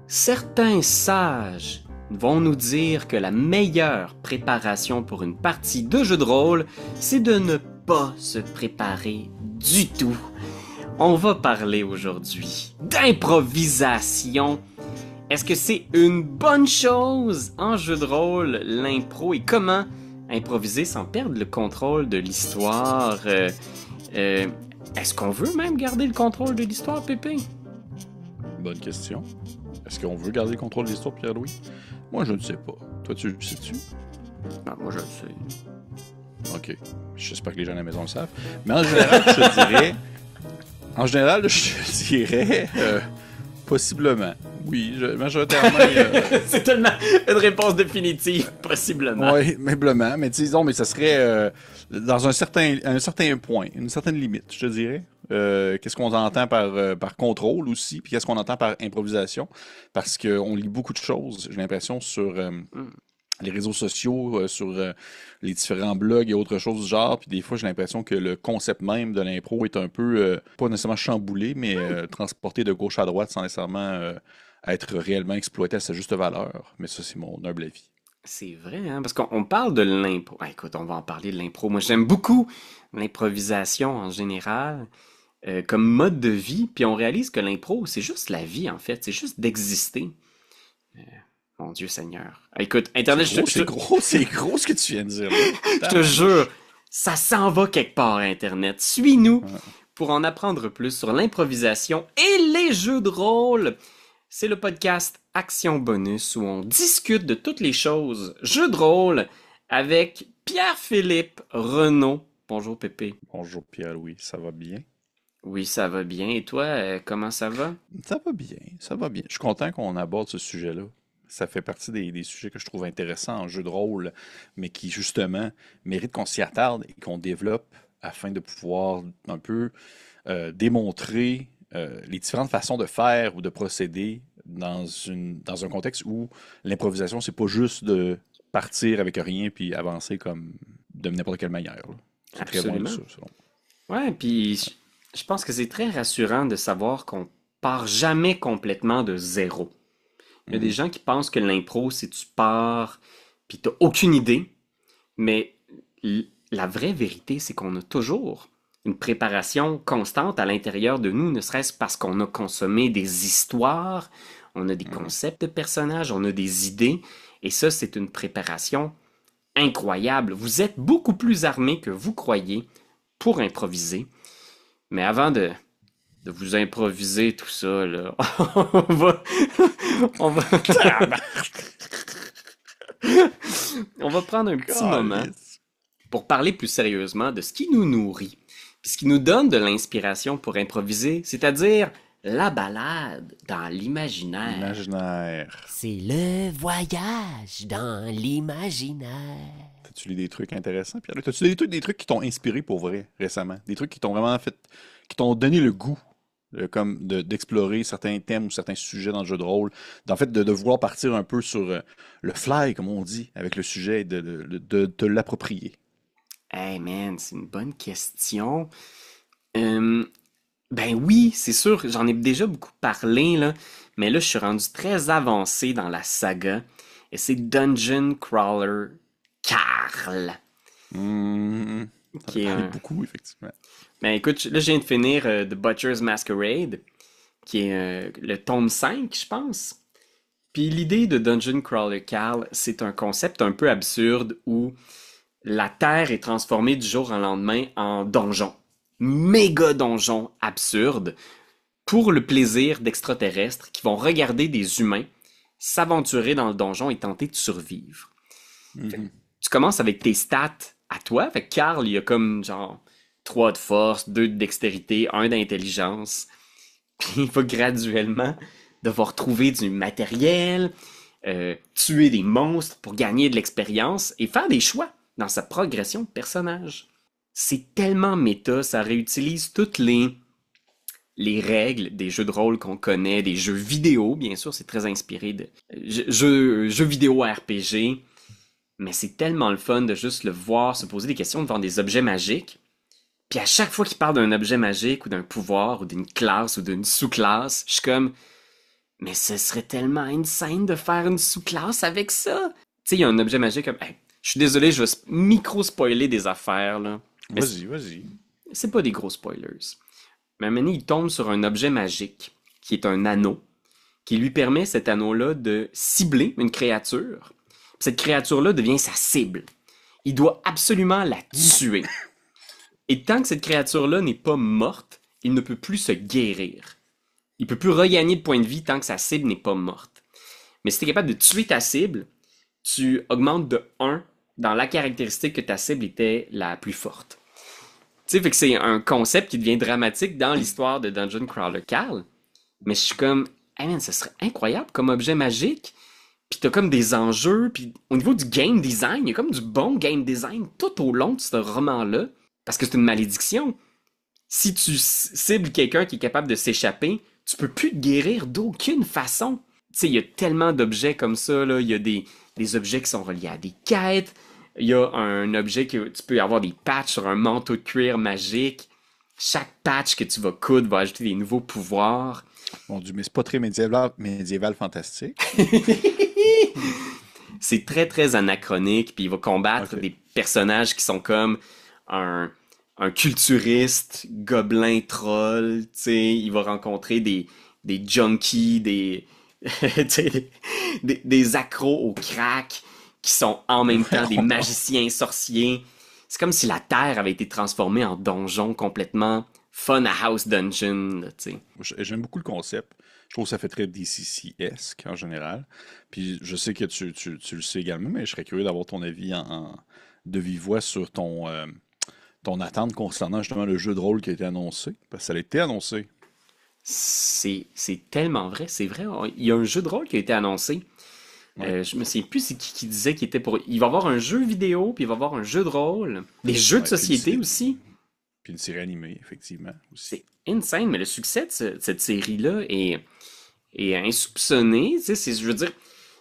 Certains sages vont nous dire que la meilleure préparation pour une partie de jeu de rôle, c'est de ne pas se préparer du tout. On va parler aujourd'hui d'improvisation. Est-ce que c'est une bonne chose en jeu de rôle, l'impro, et comment improviser sans perdre le contrôle de l'histoire? Est-ce qu'on veut même garder le contrôle de l'histoire, Pépé? Bonne question. Est-ce qu'on veut garder le contrôle de l'histoire, Pierre-Louis? Moi, je ne sais pas. Toi, tu le sais-tu? Ah, moi, je le sais. Ok. J'espère que les gens à la maison le savent. Mais en général, je te dirais... En général, je te dirais... possiblement. Oui, majoritairement... C'est tellement une réponse définitive, possiblement. Oui, meublement. Mais disons, mais ça serait dans un certain point, une certaine limite, je te dirais. Qu'est-ce qu'on entend par contrôle aussi, puis qu'est-ce qu'on entend par improvisation. Parce qu'on lit beaucoup de choses, j'ai l'impression, sur les réseaux sociaux, sur les différents blogs et autres choses du genre. Puis des fois, j'ai l'impression que le concept même de l'impro est un peu, pas nécessairement chamboulé, mais transporté de gauche à droite sans nécessairement être réellement exploité à sa juste valeur. Mais ça, c'est mon humble avis. C'est vrai, hein, parce qu'on parle de l'impro. Ah, écoute, on va en parler de l'impro. Moi, j'aime beaucoup l'improvisation en général, comme mode de vie, puis on réalise que l'impro, c'est juste la vie, en fait. C'est juste d'exister. Euh, Mon Dieu Seigneur. Ah, écoute, Internet, C'est gros ce que tu viens de dire. je te jure, ça s'en va quelque part, Internet. Suis-nous Ouais. pour en apprendre plus sur l'improvisation et les jeux de rôle. C'est le podcast Action Bonus où on discute de toutes les choses jeux de rôle avec Pierre-Philippe Renaud. Bonjour Pépé. Bonjour Pierre-Louis, ça va bien? Oui, ça va bien. Et toi, comment ça va? Ça va bien, ça va bien. Je suis content qu'on aborde ce sujet-là. Ça fait partie des sujets que je trouve intéressants en jeu de rôle, mais qui justement méritent qu'on s'y attarde et qu'on développe afin de pouvoir un peu démontrer les différentes façons de faire ou de procéder dans un contexte où l'improvisation, c'est pas juste de partir avec rien puis avancer comme de n'importe quelle manière, là. C'est très loin de Absolument. ça, selon Ouais, puis je pense que c'est très rassurant de savoir qu'on part jamais complètement de zéro. Il y a moi. des Mhm. gens qui pensent que l'impro, c'est tu pars, puis t'as aucune idée. Mais la vraie vérité, c'est qu'on a toujours une préparation constante à l'intérieur de nous, ne serait-ce parce qu'on a consommé des histoires, on a des Mhm. concepts de personnages, on a des idées. Et ça, c'est une préparation incroyable. Vous êtes beaucoup plus armé que vous croyez pour improviser. Mais avant de vous improviser tout ça, là, on va, on va, on va prendre un petit moment Calisse. pour parler plus sérieusement de ce qui nous nourrit, puis ce qui nous donne de l'inspiration pour improviser, c'est-à-dire la balade dans l'imaginaire. L'imaginaire. C'est le voyage dans l'imaginaire. T'as-tu lu des trucs intéressants, Pierre? T'as-tu lu des trucs qui t'ont inspiré pour vrai récemment? Des trucs qui t'ont vraiment fait, qui t'ont donné le goût d'explorer certains thèmes ou certains sujets dans le jeu de rôle, d'en fait de vouloir partir un peu sur le fly, comme on dit, avec le sujet et de te l'approprier. Hey man, c'est une bonne question. Euh, ben oui, c'est sûr, j'en ai déjà beaucoup parlé, là, mais là, je suis rendu très avancé dans la saga, et c'est Dungeon Crawler Carl, Hmm, t'en as qui est parlé un... beaucoup, effectivement. Ben écoute, là, je viens de finir The Butcher's Masquerade, qui est le tome 5, je pense. Puis l'idée de Dungeon Crawler Carl, c'est un concept un peu absurde où la Terre est transformée du jour au lendemain en donjon. Méga donjon absurde pour le plaisir d'extraterrestres qui vont regarder des humains s'aventurer dans le donjon et tenter de survivre. Fait que Mhm. tu commences avec tes stats à toi. Fait que Carl, il a comme genre 3 de force, 2 de dextérité, 1 d'intelligence. Puis il va graduellement devoir trouver du matériel, tuer des monstres pour gagner de l'expérience et faire des choix dans sa progression de personnage. C'est tellement méta, ça réutilise toutes les règles des jeux de rôle qu'on connaît, des jeux vidéo, bien sûr, c'est très inspiré de jeux vidéo RPG, mais c'est tellement le fun de juste le voir se poser des questions devant des objets magiques. Puis à chaque fois qu'il parle d'un objet magique ou d'un pouvoir ou d'une classe ou d'une sous-classe, je suis comme Mais ce serait tellement insane de faire une sous-classe avec ça. Tu sais, il y a un objet magique comme... Hey, je suis désolé, je vais micro-spoiler des affaires, là. Mais Vas-y, vas-y. c'est pas des gros spoilers. Mais à un moment donné, il tombe sur un objet magique, qui est un anneau, qui lui permet, cet anneau-là, de cibler une créature. Cette créature-là devient sa cible. Il doit absolument la tuer. Et tant que cette créature-là n'est pas morte, il ne peut plus se guérir. Il peut plus regagner de points de vie tant que sa cible n'est pas morte. Mais si tu es capable de tuer ta cible, tu augmentes de 1 dans la caractéristique que ta cible était la plus forte. Tu sais, fait que c'est un concept qui devient dramatique dans l'histoire de Dungeon Crawler Carl. Mais je suis comme, hey man, ça serait incroyable comme objet magique. Puis t'as comme des enjeux, puis au niveau du game design, il y a comme du bon game design tout au long de ce roman-là. Parce que c'est une malédiction. Si tu cibles quelqu'un qui est capable de s'échapper, tu peux plus te guérir d'aucune façon. Tu sais, il y a tellement d'objets comme ça, là. Il y a des objets qui sont reliés à des quêtes. Il y a un objet que tu peux avoir des patchs sur un manteau de cuir magique. Chaque patch que tu vas coudre va ajouter des nouveaux pouvoirs. Mon Dieu, mais c'est pas très médiéval fantastique. C'est très, très anachronique, puis il va combattre Ok. des personnages qui sont comme un culturiste, gobelin, troll, tu sais, il va rencontrer des junkies, tu sais, des accros au crack, qui sont en même temps des magiciens sorciers. C'est comme si la Terre avait été transformée en donjon complètement fun à house dungeon, là, tu sais. J'aime beaucoup le concept. Je trouve que ça fait très DCC-esque en général. Puis je sais que tu le sais également, mais je serais curieux d'avoir ton avis de vive voix sur ton attente concernant justement le jeu de rôle qui a été annoncé. Parce que ça a été annoncé. C'est tellement vrai, c'est vrai. Il y a un jeu de rôle qui a été annoncé. Ouais. Je me souviens plus c'est qui disait qu'il était pour. Il va y avoir un jeu vidéo, puis il va y avoir un jeu de rôle. Des jeux de Ouais, puis société aussi. puis une série animée, effectivement, aussi. C'est insane, mais le succès de cette série-là est insoupçonné. Tu sais, je veux dire,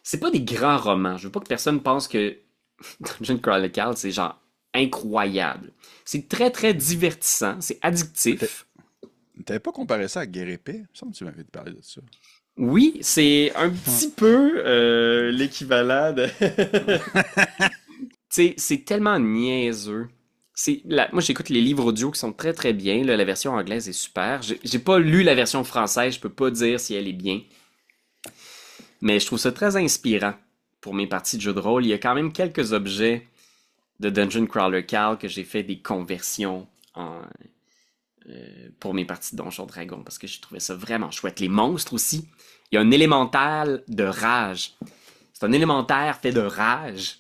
c'est pas des grands romans. Je veux pas que personne pense que Dungeon Crawler Carl, c'est genre incroyable. C'est très, très divertissant. C'est addictif. T'avais pas comparé ça à Guerre épée? Il me semble que tu m'avais parlé de ça. Oui, c'est un petit peu l'équivalent de... Tu sais, c'est tellement niaiseux. Moi, j'écoute les livres audio qui sont très très bien. Là, la version anglaise est super. J'ai pas lu la version française, je peux pas dire si elle est bien. Mais je trouve ça très inspirant pour mes parties de jeux de rôle. Il y a quand même quelques objets de Dungeon Crawler Carl que j'ai fait des conversions pour mes parties de Donjon Dragon parce que je trouvais ça vraiment chouette. Les monstres aussi. Il y a un élémental de rage. C'est un élémentaire fait de rage.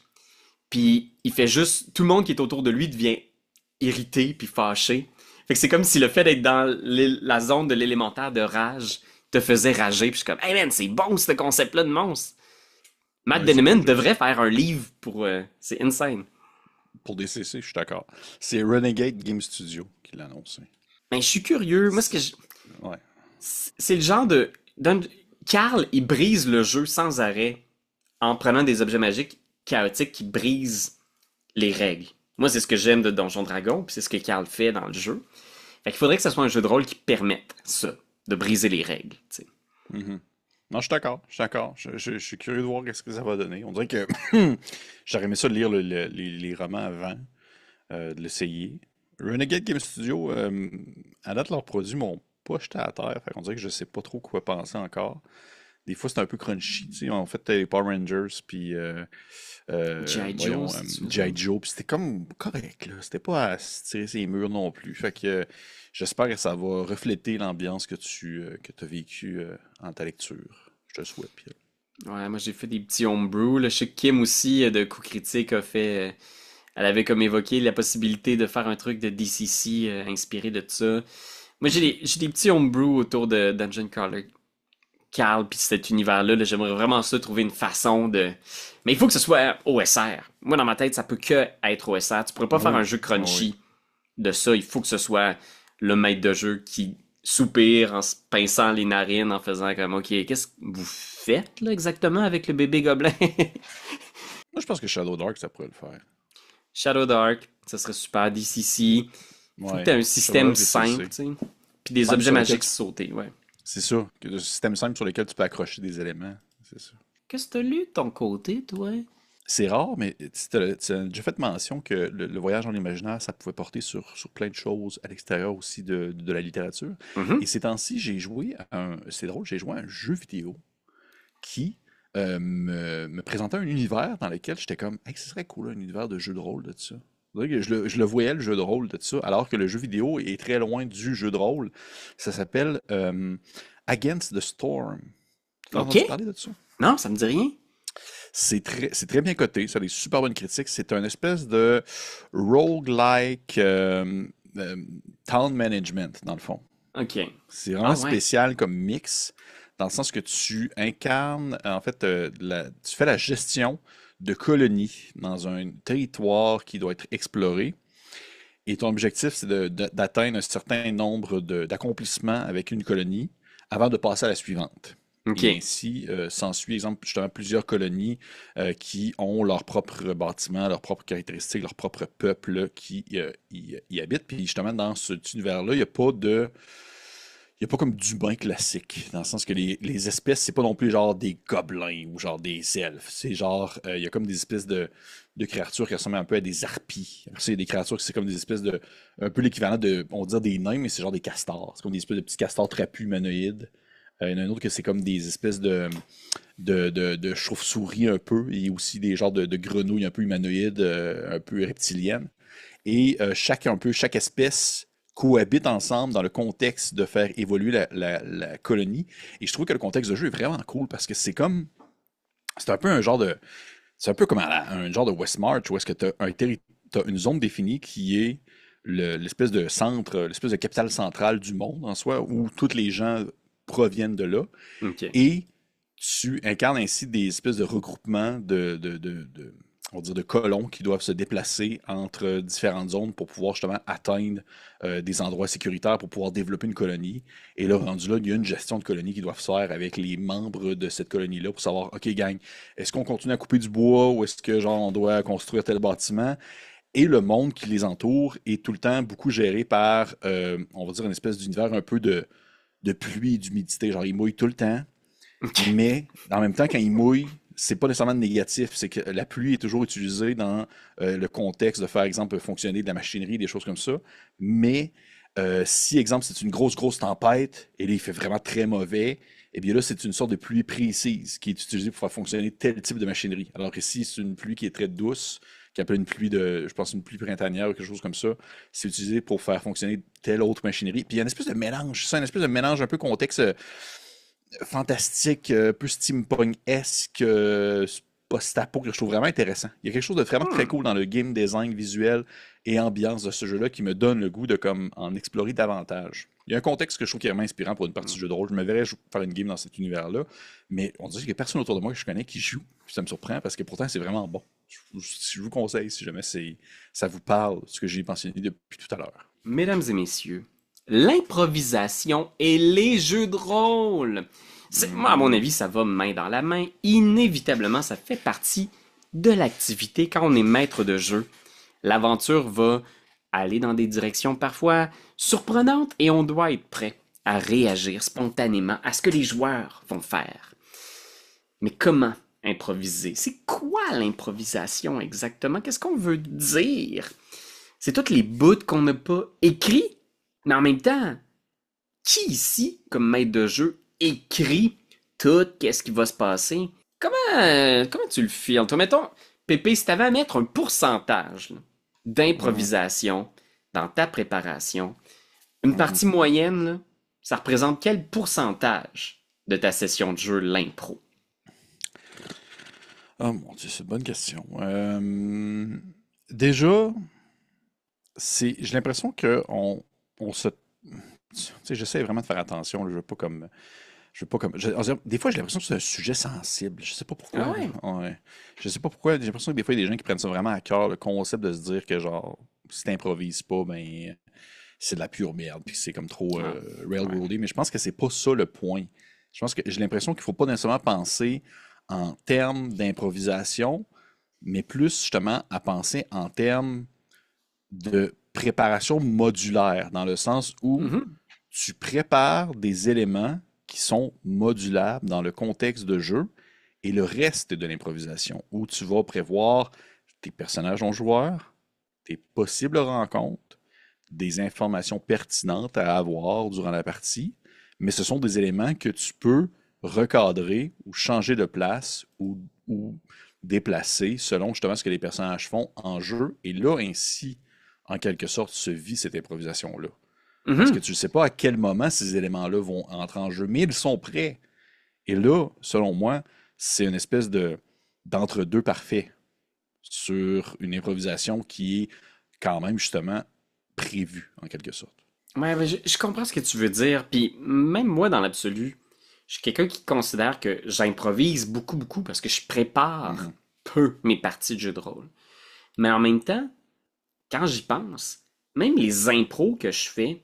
Puis il fait juste... Tout le monde qui est autour de lui devient irrité puis fâché. Fait que c'est comme si le fait d'être dans la zone de l'élémentaire de rage te faisait rager. Puis je suis comme, hey man, c'est bon ce concept-là de monstre. Matt Ouais, Denneman devrait faire un livre pour... c'est insane. Pour DCC, je suis d'accord. C'est Renegade Game Studio qui l'a annoncé. Mais je suis curieux. Moi, Ouais. c'est le genre de... Carl, il brise le jeu sans arrêt en prenant des objets magiques chaotiques qui brisent les règles. Moi, c'est ce que j'aime de Donjon Dragon, puis c'est ce que Carl fait dans le jeu. Fait qu'il faudrait que ce soit un jeu de rôle qui permette ça, de briser les règles, tu sais. Mhm. Non, je suis d'accord. Je suis d'accord. Je suis curieux de voir ce que ça va donner. On dirait que j'aurais aimé ça de lire les romans avant de l'essayer. Renegade Game Studio, à date, leurs produits m'ont pas jeté à terre. Fait qu'on dirait que je sais pas trop quoi penser encore. Des fois, c'est un peu crunchy. Tu sais, en fait, t'as les Power Rangers, puis G.I. voyons, Joe, c'est-tu? G.I. Joe, puis c'était comme correct, là. C'était pas à se tirer ses murs non plus. Fait que j'espère que ça va refléter l'ambiance que tu as vécue en ta lecture. Je te le souhaite, Pierre. Ouais, moi j'ai fait des petits homebrew. Là, je sais que Kim aussi, de Coup Critique, a fait... elle avait comme évoqué la possibilité de faire un truc de DCC inspiré de ça. Moi j'ai des petits homebrew autour de Dungeon Crawler Carl puis cet univers-là. Là, j'aimerais vraiment ça trouver une façon de... Mais il faut que ce soit OSR. Moi dans ma tête, ça peut que être OSR. Tu pourrais pas faire Oui. un jeu crunchy Oui. de ça. Il faut que ce soit le maître de jeu qui soupire en se pinçant les narines, en faisant comme OK, qu'est-ce que vous faites là exactement avec le bébé gobelin? Moi, je pense que Shadow Dark, ça pourrait le faire. Shadow Dark, ça serait super. DCC. Faut que Ouais. t'aies un Shadow système Dark, je sais. simple, tu sais. Puis des Ouais, mais objets ça aurait magiques été- sautés, ouais. C'est ça, que le système simple sur lequel tu peux accrocher des éléments. C'est ça. Qu'est-ce que t'as lu de ton côté, toi? C'est rare, mais tu as déjà fait mention que le voyage dans l'imaginaire, ça pouvait porter sur plein de choses à l'extérieur aussi de la littérature. Mhm. Et ces temps-ci, j'ai joué à un. C'est drôle, j'ai joué à un jeu vidéo qui me présentait un univers dans lequel j'étais comme, hey, ce serait cool, un univers de jeu de rôle de ça. C'est vrai que je le voyais, le jeu de rôle de ça, alors que le jeu vidéo est très loin du jeu de rôle. Ça s'appelle Against the Storm. Tu as OK. entendu parler de ça? Non, ça me dit rien. C'est très bien coté, ça a des super bonnes critiques. C'est un espèce de roguelike euh, town management, dans le fond. OK. C'est Ah vraiment ouais. spécial comme mix, dans le sens que tu incarnes, en fait, tu fais la gestion de colonies dans un territoire qui doit être exploré. Et ton objectif, c'est d'atteindre un certain nombre d'accomplissements avec une colonie avant de passer à la suivante. Et OK. ainsi, s'ensuit, exemple, justement, plusieurs colonies qui ont leurs propres bâtiments, leurs propres caractéristiques, leur propre peuple là, qui y habite. Puis justement, dans cet univers-là, il y a pas comme d'humains classiques, dans le sens que les espèces, c'est pas non plus genre des gobelins ou genre des elfes. C'est genre, il y a comme des espèces de créatures qui ressemblent un peu à des harpies. Après ça, il y a des créatures qui c'est comme des espèces de, un peu l'équivalent de, on va dire des nains, mais c'est genre des castors. C'est comme des espèces de petits castors trapus humanoïdes. Il y en a un autre que c'est comme des espèces de chauves-souris un peu, et aussi des genres de grenouilles un peu humanoïdes, un peu reptiliennes. Et chaque espèce cohabite ensemble dans le contexte de faire évoluer la colonie. Et je trouve que le contexte de jeu est vraiment cool parce que c'est un peu un genre de, c'est un peu comme un genre de Westmarch où est-ce que t'as une zone définie qui est l'espèce de centre, l'espèce de capitale centrale du monde en soi, où tous les gens proviennent de là. OK. Et tu incarnes ainsi des espèces de regroupements on va dire de colons qui doivent se déplacer entre différentes zones pour pouvoir justement atteindre des endroits sécuritaires pour pouvoir développer une colonie. Et là, rendu là, il y a une gestion de colonie qui doit se faire avec les membres de cette colonie-là pour savoir, OK, gang, est-ce qu'on continue à couper du bois ou est-ce que genre on doit construire tel bâtiment? Et le monde qui les entoure est tout le temps beaucoup géré par, on va dire, une espèce d'univers un peu de pluie et d'humidité. Genre, il mouille tout le temps, OK. mais en même temps, quand il mouille, c'est pas nécessairement négatif. C'est que la pluie est toujours utilisée dans le contexte de faire, exemple, fonctionner de la machinerie, des choses comme ça. Mais si, exemple, c'est une grosse tempête, et là, il fait vraiment très mauvais, et bien là, c'est une sorte de pluie précise qui est utilisée pour faire fonctionner tel type de machinerie. Alors que si c'est une pluie qui est très douce, qui appelle une pluie de, je pense, une pluie printanière ou quelque chose comme ça, c'est utilisé pour faire fonctionner telle autre machinerie. Puis il y a une espèce de mélange, c'est une espèce de mélange un peu contexte fantastique, un peu steampunk-esque, post-apo que je trouve vraiment intéressant. Il y a quelque chose de vraiment très Hmm. cool dans le game design visuel et ambiance de ce jeu-là qui me donne le goût de comme en explorer davantage. Il y a un contexte que je trouve qui est vraiment inspirant pour une partie de jeu de rôle. Je me verrais faire une game dans cet univers-là, mais on dirait qu'il n'y a personne autour de moi que je connais qui joue. Ça me surprend parce que pourtant c'est vraiment bon. Je vous conseille si jamais ça vous parle, ce que j'ai mentionné depuis tout à l'heure. Mesdames et messieurs, l'improvisation et les jeux de rôle. Moi, à mon avis, ça va main dans la main. Inévitablement, ça fait partie de l'activité quand on est maître de jeu. L'aventure va aller dans des directions parfois surprenantes et on doit être prêt à réagir spontanément à ce que les joueurs vont faire. Mais comment improviser? C'est quoi l'improvisation exactement? Qu'est-ce qu'on veut dire? C'est toutes les bouts qu'on n'a pas écrits, mais en même temps, qui ici, comme maître de jeu, écrit tout qu'est-ce qui va se passer? Comment tu le files? Toi, mettons, Pépé, si t'avais à mettre un pourcentage là, Mhm, d'improvisation dans ta préparation, une mhm. partie moyenne, là, ça représente quel pourcentage de ta session de jeu, l'impro? Oh mon Dieu, c'est une bonne question. Déjà, j'ai l'impression que on se, tu sais, j'essaie vraiment de faire attention. Là, je veux pas comme, on dirait- des fois, j'ai l'impression que c'est un sujet sensible. Je sais pas Ah pourquoi, là. ouais? Ouais. Je sais pas pourquoi. J'ai l'impression que des fois, il y a des gens qui prennent ça vraiment à cœur, le concept de se dire que genre, si t'improvises pas, ben, c'est de la pure merde, puis c'est comme trop Ah, ouais. railroadé. Mais je pense que c'est pas ça le point. Je pense que j'ai l'impression qu'il faut pas nécessairement penser en termes d'improvisation, mais plus justement à penser en termes de préparation modulaire, dans le sens où Mhm. tu prépares des éléments qui sont modulables dans le contexte de jeu et le reste de l'improvisation, où tu vas prévoir tes personnages non joueurs, tes possibles rencontres, des informations pertinentes à avoir durant la partie, mais ce sont des éléments que tu peux recadrer ou changer de place ou déplacer selon justement ce que les personnages font en jeu. Et là, ainsi, en quelque sorte, se vit cette improvisation-là. Parce que Mhm. tu ne sais pas à quel moment ces éléments-là vont entrer en jeu, mais ils sont prêts. Et là, selon moi, c'est une espèce de d'entre-deux parfait sur une improvisation qui est quand même justement prévue, en quelque sorte. Ouais, mais je comprends ce que tu veux dire. Puis même moi, dans l'absolu, je suis quelqu'un qui considère que j'improvise beaucoup, beaucoup parce que je prépare Mhm. peu mes parties de jeu de rôle. Mais en même temps, quand j'y pense, même les impros que je fais,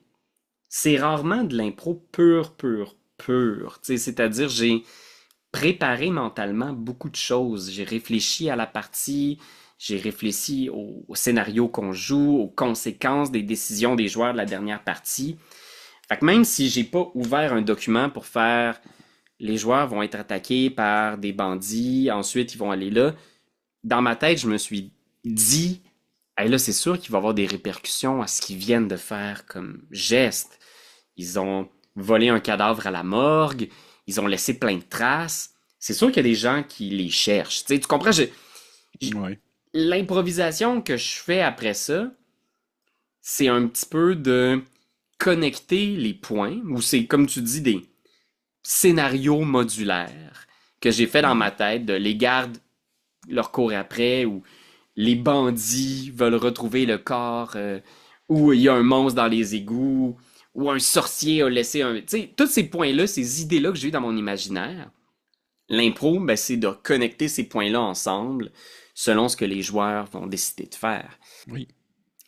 c'est rarement de l'impro pure, pure, pure. Tu sais, c'est-à-dire, j'ai préparé mentalement beaucoup de choses. J'ai réfléchi à la partie, j'ai réfléchi au scénario qu'on joue, aux conséquences des décisions des joueurs de la dernière partie. Fait que même si j'ai pas ouvert un document pour faire les joueurs vont être attaqués par des bandits, ensuite ils vont aller là, dans ma tête, je me suis dit, hey, là, c'est sûr qu'il va y avoir des répercussions à ce qu'ils viennent de faire comme geste. Ils ont volé un cadavre à la morgue, ils ont laissé plein de traces. C'est sûr qu'il y a des gens qui les cherchent. Tu sais, tu comprends? J- Oui. L'improvisation que je fais après ça, c'est un petit peu de connecter les points, ou c'est, comme tu dis, des scénarios modulaires que j'ai fait dans ma Mhm. tête, de les gardes leur courent après, ou les bandits veulent retrouver le corps, ou il y a un monstre dans les égouts, ou un sorcier a laissé un... Tu sais, tous ces points-là, ces idées-là que j'ai eues dans mon imaginaire, l'impro, ben, c'est de connecter ces points-là ensemble selon ce que les joueurs vont décider de faire. Oui,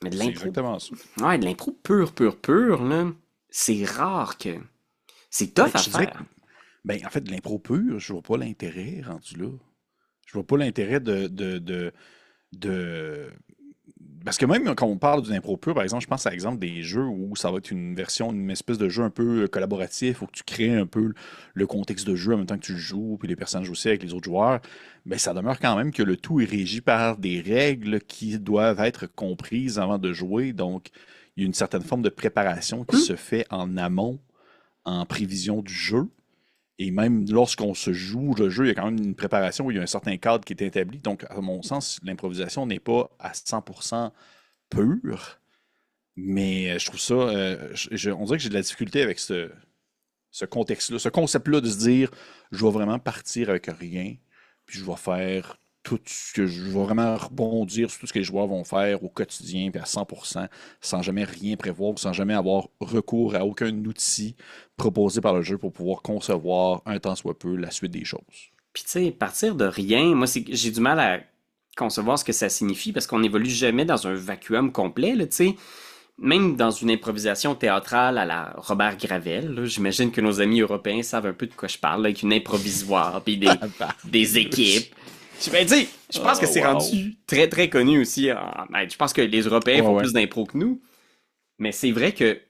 Mais de c'est l'impro, exactement ça. ouais, de l'impro pur, pur, pur, là, c'est rare que... C'est Ben, tough à je te dirais que, faire. ben, en fait, de l'impro pur, je vois pas l'intérêt rendu là. Je vois pas l'intérêt de... Parce que même quand on parle d'une impro pure, par exemple, je pense à l'exemple des jeux où ça va être une version, une espèce de jeu un peu collaboratif, où tu crées un peu le contexte de jeu en même temps que tu joues, puis les personnages aussi avec les autres joueurs, ben ça demeure quand même que le tout est régi par des règles qui doivent être comprises avant de jouer. Donc, il y a une certaine forme de préparation qui Hmm? se fait en amont, en prévision du jeu. Et même lorsqu'on se joue le jeu, il y a quand même une préparation où il y a un certain cadre qui est établi. Donc, à mon sens, l'improvisation n'est pas à 100% pure, mais je trouve ça, on dirait que j'ai de la difficulté avec ce contexte-là, ce concept-là de se dire, je vais vraiment partir avec rien, puis je vais faire tout ce que je vais vraiment rebondir sur tout ce que les joueurs vont faire au quotidien, puis à 100%, sans jamais rien prévoir, sans jamais avoir recours à aucun outil proposé par le jeu pour pouvoir concevoir un tant soit peu la suite des choses. Puis tu sais, partir de rien, moi j'ai du mal à concevoir ce que ça signifie parce qu'on n'évolue jamais dans un vacuum complet, là, tu sais. Même dans une improvisation théâtrale à la Robert Gravel, là, j'imagine que nos amis européens savent un peu de quoi je parle, là, avec une improvisoire, puis des équipes. Ben, tu sais, je pense que Oh, c'est wow! rendu très très connu aussi. Ben, je pense que les Européens Ouais, font ouais. plus d'impro que nous, mais c'est vrai que, tu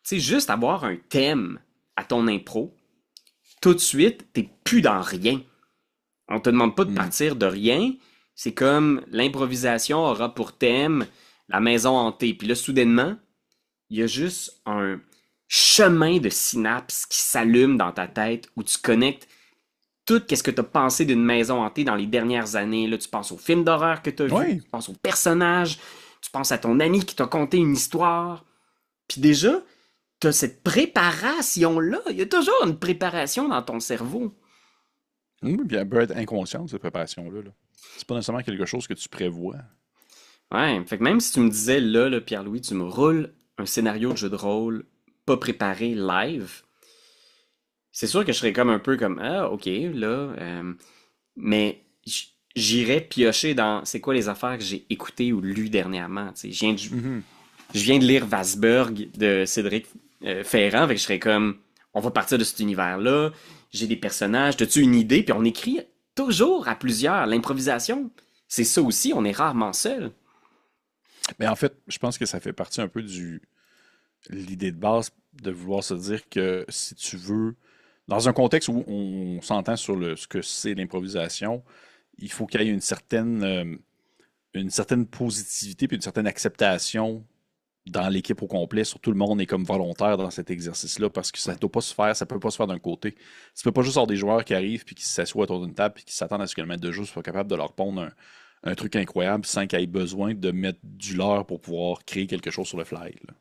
sais, juste avoir un thème à ton impro, tout de suite, t'es plus dans rien. On te demande pas de Hmm. partir de rien. C'est comme l'improvisation aura pour thème la maison hantée. Puis là, soudainement, il y a juste un chemin de synapses qui s'allume dans ta tête où tu connectes tout ce que tu as pensé d'une maison hantée dans les dernières années. Là, tu penses aux films d'horreur que tu as vus, Ouais. tu penses aux personnages, tu penses à ton ami qui t'a conté une histoire. Puis déjà, tu as cette préparation-là. Il y a toujours une préparation dans ton cerveau. Oui, puis elle peut être inconsciente, cette préparation-là. Là. C'est pas nécessairement quelque chose que tu prévois. Ouais, fait que même si tu me disais là, Pierre-Louis, tu me roules un scénario de jeu de rôle pas préparé live, c'est sûr que je serais comme un peu comme ah ok là, mais j'irais piocher dans c'est quoi les affaires que j'ai écoutées ou lues dernièrement. Tu sais, Mhm. je viens de lire Vasberg de Cédric Ferrand, fait que je serais comme on va partir de cet univers-là, j'ai des personnages, as-tu une idée, puis on écrit toujours à plusieurs. L'improvisation, c'est ça aussi, on est rarement seul. Mais en fait, je pense que ça fait partie un peu du l'idée de base de vouloir se dire que si tu veux Dans un contexte où on s'entend sur ce que c'est l'improvisation, il faut qu'il y ait une certaine positivité puis une certaine acceptation dans l'équipe au complet, sur tout le monde est comme volontaire dans cet exercice-là parce que ça ne doit pas se faire, ça peut pas se faire d'un côté. Tu peux pas juste avoir des joueurs qui arrivent puis qui s'assoient autour d'une table puis qui s'attendent à ce que le maître de jeu soit capable de leur pondre un truc incroyable sans qu'ils aient besoin de mettre du leur pour pouvoir créer quelque chose sur le fly, là.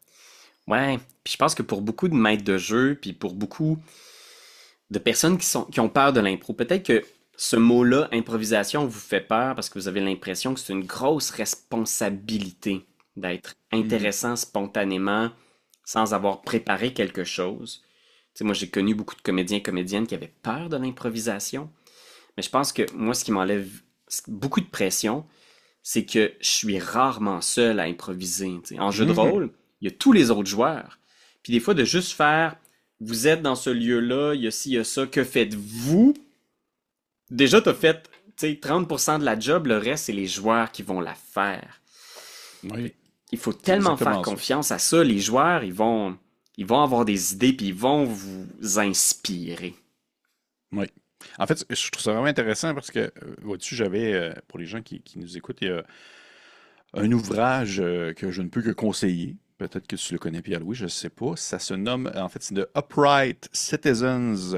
Ouais, puis je pense que pour beaucoup de maîtres de jeu, puis pour beaucoup de personnes qui ont peur de l'impro, peut-être que ce mot-là, improvisation, vous fait peur parce que vous avez l'impression que c'est une grosse responsabilité d'être Mhm. intéressant spontanément sans avoir préparé quelque chose. Tu sais, moi, j'ai connu beaucoup de comédiens et comédiennes qui avaient peur de l'improvisation, mais je pense que moi, ce qui m'enlève beaucoup de pression, c'est que je suis rarement seul à improviser. Tu sais. En jeu de Mhm. rôle, il y a tous les autres joueurs. Puis des fois, de juste faire, vous êtes dans ce lieu-là, il y a ci, il y a ça, que faites-vous? Déjà, t'as fait, tu sais, 30% de la job, le reste, c'est les joueurs qui vont la faire. Oui, Il faut c'est tellement faire exactement ça. confiance à ça. Les joueurs, ils vont avoir des idées, puis ils vont vous inspirer. Oui. En fait, je trouve ça vraiment intéressant parce que, vois-tu, j'avais, pour les gens qui nous écoutent, il y a un ouvrage que je ne peux que conseiller. Peut-être que tu le connais, Pierre-Louis, je ne sais pas. Ça se nomme, en fait, c'est The Upright Citizens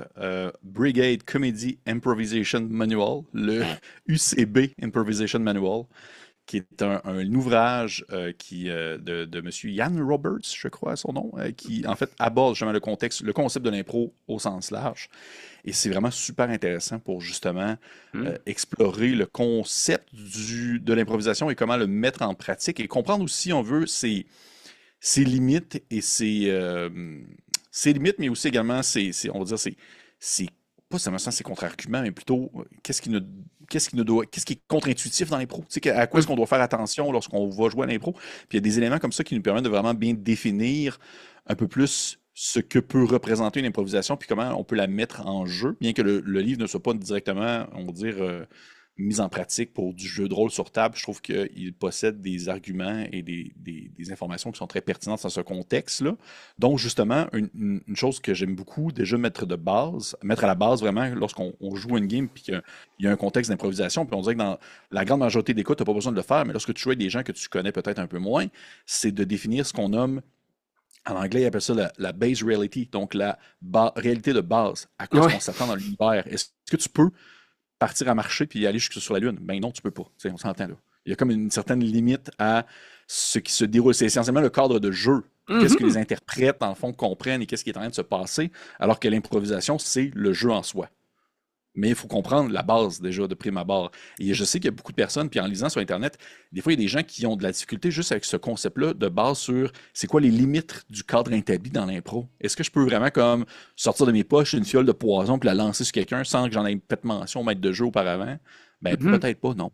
Brigade Comedy Improvisation Manual, le UCB Improvisation Manual, qui est un ouvrage de M. Ian Roberts, je crois son nom, qui en fait aborde justement le contexte, le concept de l'impro au sens large. Et c'est vraiment super intéressant pour justement Hmm? explorer le concept de l'improvisation et comment le mettre en pratique et comprendre aussi, si on veut, ses limites et ses limites, mais aussi également on va dire, ses pas seulement ses contre-arguments, mais plutôt qu'est-ce qui est contre-intuitif dans l'impro. Tu sais, à quoi est-ce qu'on doit faire attention lorsqu'on va jouer à l'impro. Puis il y a des éléments comme ça qui nous permettent de vraiment bien définir un peu plus ce que peut représenter une improvisation, puis comment on peut la mettre en jeu, bien que le livre ne soit pas directement, on va dire, mise en pratique pour du jeu de rôle sur table. Je trouve qu'il possède des arguments et des informations qui sont très pertinentes dans ce contexte-là. Donc, justement, une chose que j'aime beaucoup, déjà mettre à la base vraiment lorsqu'on joue une game, puis qu'il y a un contexte d'improvisation, puis on dirait que dans la grande majorité des cas, tu n'as pas besoin de le faire, mais lorsque tu joues avec des gens que tu connais peut-être un peu moins, c'est de définir ce qu'on nomme en anglais, ils appellent ça la base reality, donc la réalité de base. À quoi est-ce Ouais. qu'on s'attend dans l'univers? Est-ce que tu peux partir à marcher puis aller jusque sur la Lune? Ben non, tu peux pas. Tu sais, on s'entend là. Il y a comme une certaine limite à ce qui se déroule. C'est essentiellement le cadre de jeu. Qu'est-ce que les Mhm. interprètes, en fond, comprennent et qu'est-ce qui est en train de se passer, alors que l'improvisation, c'est le jeu en soi. Mais il faut comprendre la base déjà de prime abord. Et je sais qu'il y a beaucoup de personnes, puis en lisant sur Internet, des fois, il y a des gens qui ont de la difficulté juste avec ce concept-là de base sur c'est quoi les limites du cadre établi dans l'impro. Est-ce que je peux vraiment comme sortir de mes poches une fiole de poison puis la lancer sur quelqu'un sans que j'en aie fait mention au maître de jeu auparavant? Ben Mhm. peut-être pas, non.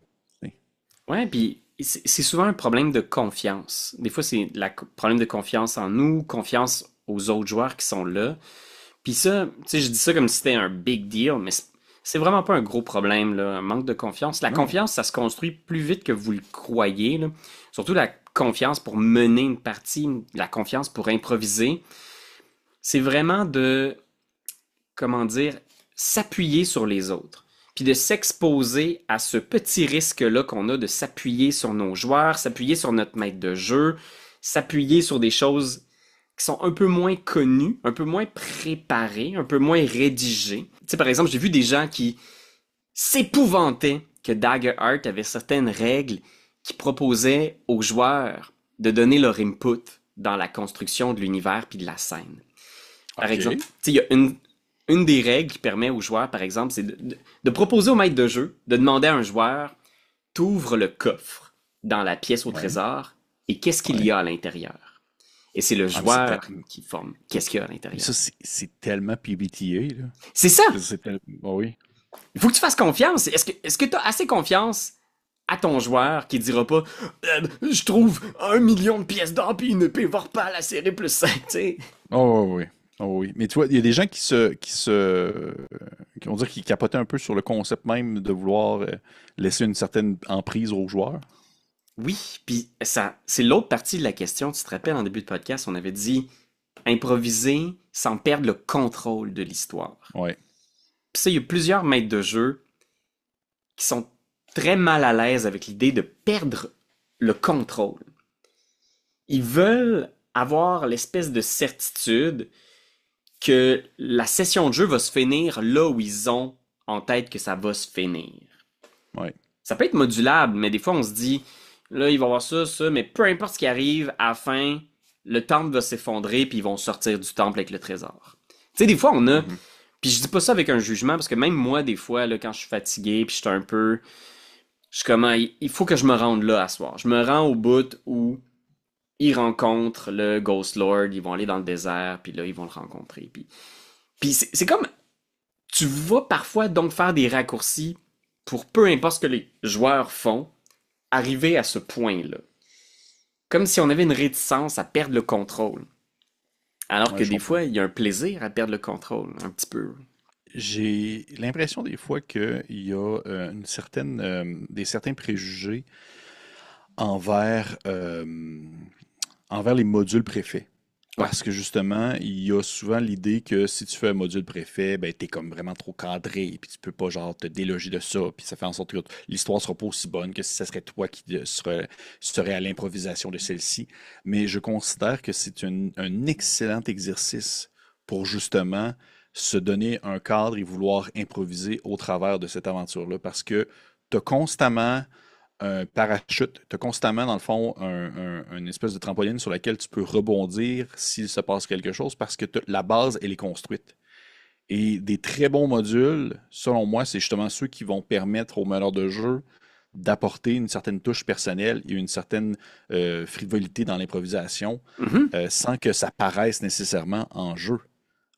Ouais, puis c'est souvent un problème de confiance. Des fois, c'est le problème de confiance en nous, confiance aux autres joueurs qui sont là. Puis ça, tu sais, je dis ça comme si c'était un big deal, mais c'est vraiment pas un gros problème, là, un manque de confiance. La Non. confiance, ça se construit plus vite que vous le croyez, là. Surtout la confiance pour mener une partie, la confiance pour improviser. C'est vraiment de, comment dire, s'appuyer sur les autres. Puis de s'exposer à ce petit risque-là qu'on a de s'appuyer sur nos joueurs, s'appuyer sur notre maître de jeu, s'appuyer sur des choses qui sont un peu moins connues, un peu moins préparées, un peu moins rédigées. Tu sais, par exemple, j'ai vu des gens qui s'épouvantaient que Dagger Art avait certaines règles qui proposaient aux joueurs de donner leur input dans la construction de l'univers puis de la scène. Par exemple, OK. tu sais, il y a une des règles qui permet aux joueurs, par exemple, c'est de proposer au maître de jeu, de demander à un joueur, t'ouvres le coffre dans la pièce au Ouais. trésor et qu'est-ce qu'il y Ouais. a à l'intérieur. Et c'est le Ah, mais c'est joueur qui forme qu'est-ce qu'il y a à mais l'intérieur. ça, c'est tellement PBTA, là. C'est ça! Oh oui. Il faut que tu fasses confiance. Est-ce que tu as assez confiance à ton joueur qui dira pas je trouve 1 million de pièces d'or puis une épée pas à la série plus 5, tu sais. Oh oui. Oh oui. Mais tu vois, il y a des gens qui vont dire qu'ils capotaient un peu sur le concept même de vouloir laisser une certaine emprise aux joueurs. Oui, puis ça, c'est l'autre partie de la question. Tu te rappelles en début de podcast, on avait dit improviser sans perdre le contrôle de l'histoire. Ouais. Puis ça, il y a plusieurs maîtres de jeu qui sont très mal à l'aise avec l'idée de perdre le contrôle. Ils veulent avoir l'espèce de certitude que la session de jeu va se finir là où ils ont en tête que ça va se finir. Ouais. Ça peut être modulable, mais des fois on se dit, là il va y avoir ça, mais peu importe ce qui arrive, à la fin, le temple va s'effondrer puis ils vont sortir du temple avec le trésor. Tu sais, des fois on a, puis je dis pas ça avec un jugement, parce que même moi, des fois, là, quand je suis fatigué puis je suis un peu, je suis comme, il faut que je me rende là à soir. Je me rends au bout où ils rencontrent le Ghost Lord, ils vont aller dans le désert, puis là, ils vont le rencontrer. Puis c'est comme, tu vas parfois donc faire des raccourcis pour peu importe ce que les joueurs font, arriver à ce point-là. Comme si on avait une réticence à perdre le contrôle. Alors Ouais, que je des comprends. fois, il y a un plaisir à perdre le contrôle, un petit peu. J'ai l'impression des fois qu'il y a certains préjugés envers, envers les modules préfets. Ouais. Parce que justement, il y a souvent l'idée que si tu fais un module préfet, ben t'es comme vraiment trop cadré, puis tu peux pas genre te déloger de ça, puis ça fait en sorte que l'histoire sera pas aussi bonne que si ça serait toi qui serait à l'improvisation de celle-ci. Mais je considère que c'est un excellent exercice pour justement se donner un cadre et vouloir improviser au travers de cette aventure-là, parce que tu as constamment un parachute, tu as constamment, dans le fond, une espèce de trampoline sur laquelle tu peux rebondir s'il se passe quelque chose, parce que la base, elle est construite. Et des très bons modules, selon moi, c'est justement ceux qui vont permettre aux meneurs de jeu d'apporter une certaine touche personnelle et une certaine frivolité dans l'improvisation, Mhm. sans que ça paraisse nécessairement en jeu.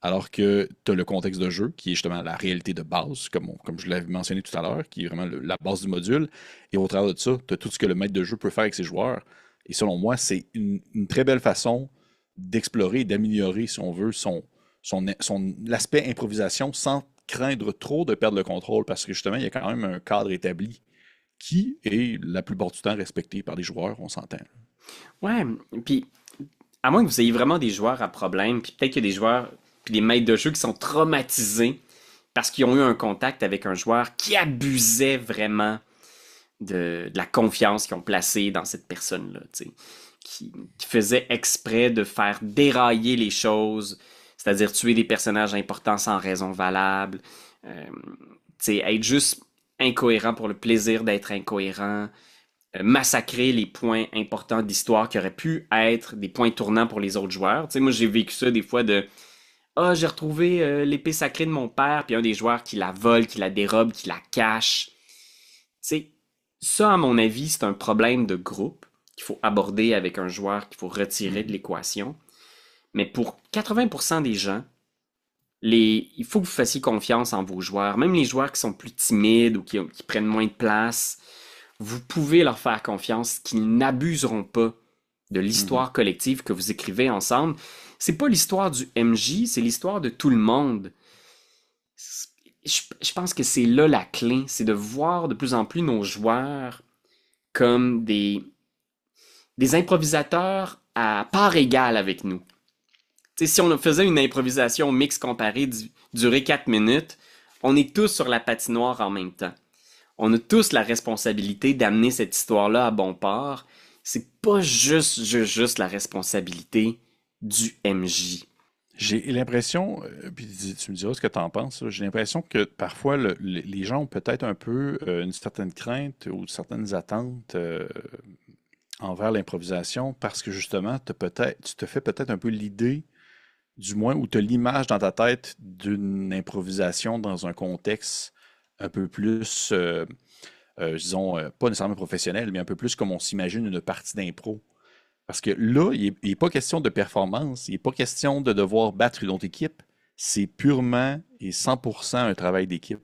Alors que tu as le contexte de jeu, qui est justement la réalité de base, comme je l'avais mentionné tout à l'heure, qui est vraiment la base du module. Et au travers de ça, tu as tout ce que le maître de jeu peut faire avec ses joueurs. Et selon moi, c'est une très belle façon d'explorer et d'améliorer, si on veut, l'aspect improvisation sans craindre trop de perdre le contrôle, parce que justement, il y a quand même un cadre établi qui est la plupart du temps respecté par les joueurs, on s'entend. Ouais, puis à moins que vous ayez vraiment des joueurs à problème, puis peut-être qu'il y a des joueurs, puis des maîtres de jeu qui sont traumatisés parce qu'ils ont eu un contact avec un joueur qui abusait vraiment de la confiance qu'ils ont placée dans cette personne-là, tu sais, qui faisait exprès de faire dérailler les choses, c'est-à-dire tuer des personnages importants sans raison valable, tu sais, être juste incohérent pour le plaisir d'être incohérent, massacrer les points importants d'histoire qui auraient pu être des points tournants pour les autres joueurs. Tu sais, moi, j'ai vécu ça des fois de ah, j'ai retrouvé l'épée sacrée de mon père, puis un des joueurs qui la vole, qui la dérobe, qui la cache. Tu sais, ça, à mon avis, c'est un problème de groupe qu'il faut aborder avec un joueur qu'il faut retirer de l'équation. Mais pour 80% des gens, il faut que vous fassiez confiance en vos joueurs. Même les joueurs qui sont plus timides ou qui prennent moins de place, vous pouvez leur faire confiance qu'ils n'abuseront pas de Mhm. l'histoire collective que vous écrivez ensemble. C'est pas l'histoire du MJ, c'est l'histoire de tout le monde. Je pense que c'est là la clé, c'est de voir de plus en plus nos joueurs comme des improvisateurs à part égale avec nous. Tu sais, si on faisait une improvisation mix comparée durer 4 minutes, on est tous sur la patinoire en même temps. On a tous la responsabilité d'amener cette histoire-là à bon port. C'est pas juste la responsabilité du MJ. J'ai l'impression, puis tu me diras ce que tu en penses, là, j'ai l'impression que parfois les gens ont peut-être un peu une certaine crainte ou certaines attentes envers l'improvisation parce que justement, tu te fais peut-être un peu l'idée, du moins, ou tu as l'image dans ta tête d'une improvisation dans un contexte un peu plus, disons, pas nécessairement professionnel, mais un peu plus comme on s'imagine une partie d'impro. Parce que là, il n'est pas question de performance, il n'est pas question de devoir battre une autre équipe. C'est purement et 100% un travail d'équipe.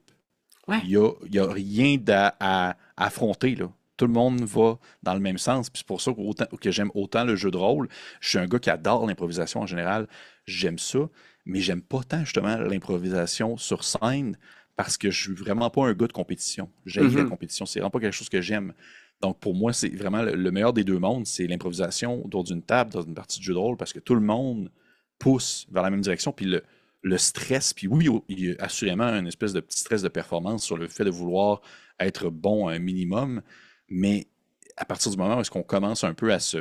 Ouais. Il y a rien à affronter, là. Tout le monde va dans le même sens. Puis c'est pour ça que j'aime autant le jeu de rôle. Je suis un gars qui adore l'improvisation en général. J'aime ça. Mais j'aime pas tant justement l'improvisation sur scène parce que je suis vraiment pas un gars de compétition. J'haïs la Mhm. compétition. C'est vraiment pas quelque chose que j'aime. Donc pour moi, c'est vraiment le meilleur des deux mondes. C'est l'improvisation autour d'une table dans une partie de jeu de rôle parce que tout le monde pousse vers la même direction, puis le stress, puis oui, il y a assurément une espèce de petit stress de performance sur le fait de vouloir être bon à un minimum, mais à partir du moment où est-ce qu'on commence un peu à se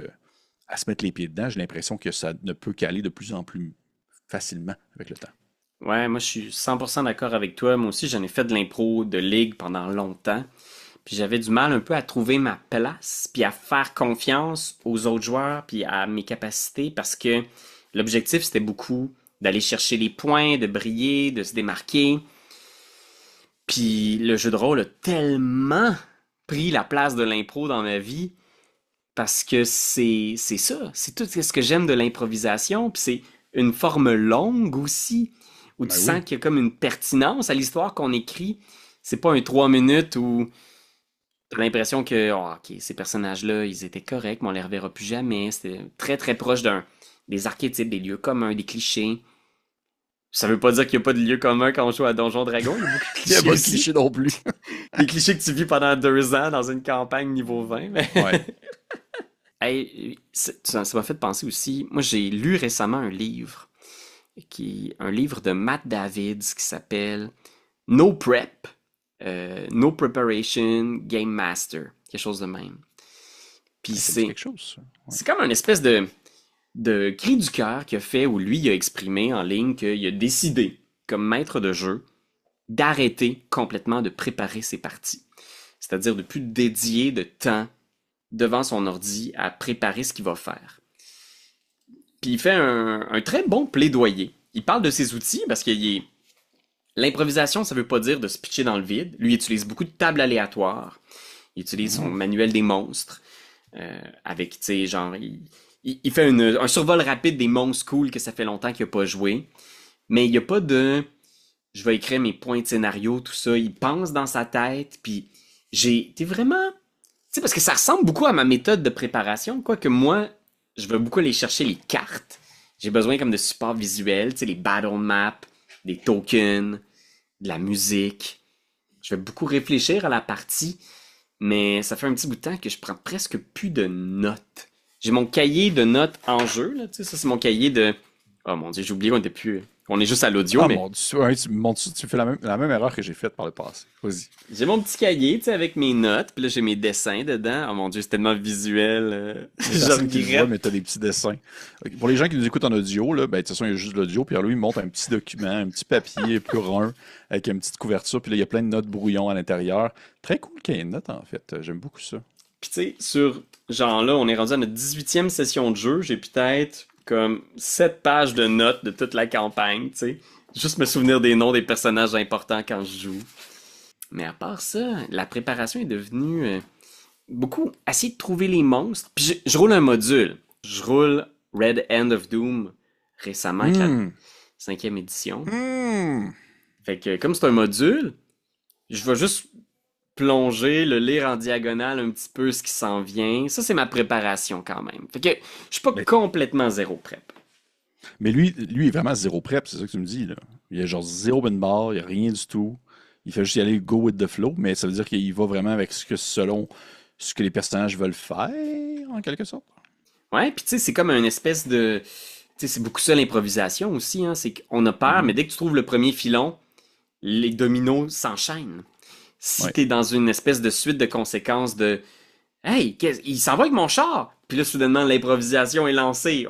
mettre les pieds dedans, j'ai l'impression que ça ne peut qu'aller de plus en plus facilement avec le temps. Ouais, moi je suis 100% d'accord avec toi. Moi aussi, j'en ai fait de l'impro de ligue pendant longtemps. Puis j'avais du mal un peu à trouver ma place, puis à faire confiance aux autres joueurs, puis à mes capacités, parce que l'objectif, c'était beaucoup d'aller chercher les points, de briller, de se démarquer. Puis le jeu de rôle a tellement pris la place de l'impro dans ma vie, parce que c'est ça, c'est tout ce que j'aime de l'improvisation, puis c'est une forme longue aussi, où tu Ben sens oui. qu'il y a comme une pertinence à l'histoire qu'on écrit. C'est pas un 3 minutes où t'as l'impression que, oh, ok, ces personnages-là, ils étaient corrects, mais on les reverra plus jamais. C'était très très proche des archétypes, des lieux communs, des clichés. Ça veut pas dire qu'il y a pas de lieux communs quand on joue à Donjon Dragon. Il y a beaucoup de Il n'y a clichés pas de aussi. cliché non plus. Des clichés que tu vis pendant 2 ans dans une campagne niveau 20. Mais... Ouais. Hey, ça m'a fait penser aussi. Moi, j'ai lu récemment un livre, un livre de Matt Davids qui s'appelle No Prep, No Preparation Game Master, quelque chose de même. Puis Ça dit quelque chose, ça. Ouais. c'est comme une espèce de cri du cœur qu'il a fait où lui il a exprimé en ligne qu'il a décidé, comme maître de jeu, d'arrêter complètement de préparer ses parties. C'est-à-dire de plus dédier de temps devant son ordi à préparer ce qu'il va faire. Puis il fait un très bon plaidoyer. Il parle de ses outils parce qu'il est... L'improvisation, ça veut pas dire de se pitcher dans le vide. Lui, il utilise beaucoup de tables aléatoires. Il utilise son manuel des monstres. Avec, tu sais, genre, il fait un survol rapide des monstres cool que ça fait longtemps qu'il a pas joué. Mais il y a pas de... Je vais écrire mes points de scénario, tout ça. Il pense dans sa tête, puis t'es vraiment... Tu sais, parce que ça ressemble beaucoup à ma méthode de préparation, quoique moi, je vais beaucoup aller chercher les cartes. J'ai besoin comme de support visuel, tu sais, les battle maps, des tokens, de la musique. Je vais beaucoup réfléchir à la partie, mais ça fait un petit bout de temps que je prends presque plus de notes. J'ai mon cahier de notes en jeu, là, tu sais, ça c'est mon cahier de... Oh mon Dieu, j'ai oublié, on était plus... On est juste à l'audio, Ah mais mon Dieu, ouais, tu fais la même erreur que j'ai faite par le passé. Vas-y. j'ai mon petit cahier, tu sais, avec mes notes, puis là j'ai mes dessins dedans. Oh mon Dieu, c'est tellement visuel. Je Personne qui le voit, regrette. mais t'as des petits dessins. Ok, pour les gens qui nous écoutent en audio, là, ben, de toute façon, il y a juste l'audio, puis alors lui, il monte un petit document, un petit papier brun, avec une petite couverture, puis là, il y a plein de notes brouillons à l'intérieur. Très cool qu'il y ait une note, en fait. J'aime beaucoup ça. Puis tu sais, genre là, on est rendu à notre 18e session de jeu, j'ai peut-être comme 7 pages de notes de toute la campagne, tu sais. Juste me souvenir des noms des personnages importants quand je joue. Mais à part ça, la préparation est devenue beaucoup essayer de trouver les monstres. Puis je roule un module. Je roule Red End of Doom récemment avec la Hmm. 5e édition. Hmm. Fait que comme c'est un module, je vais juste plonger, le lire en diagonale un petit peu ce qui s'en vient. Ça, c'est ma préparation quand même. Fait que je suis pas Mais, complètement zéro prep. mais lui est vraiment zéro prep, c'est ça que tu me dis, là. Il y a genre zéro bin bar, il n'y a rien du tout. Il fait juste y aller go with the flow, mais ça veut dire qu'il va vraiment avec selon ce que les personnages veulent faire, en quelque sorte. Ouais, puis tu sais, c'est comme une espèce de... Tu sais, c'est beaucoup ça l'improvisation aussi, hein. C'est qu'on a peur, mais Mhm. dès que tu trouves le premier filon, les dominos s'enchaînent. Si Ouais. t'es dans une espèce de suite de conséquences de Hey, il s'en va avec mon char! Puis là, soudainement, l'improvisation est lancée.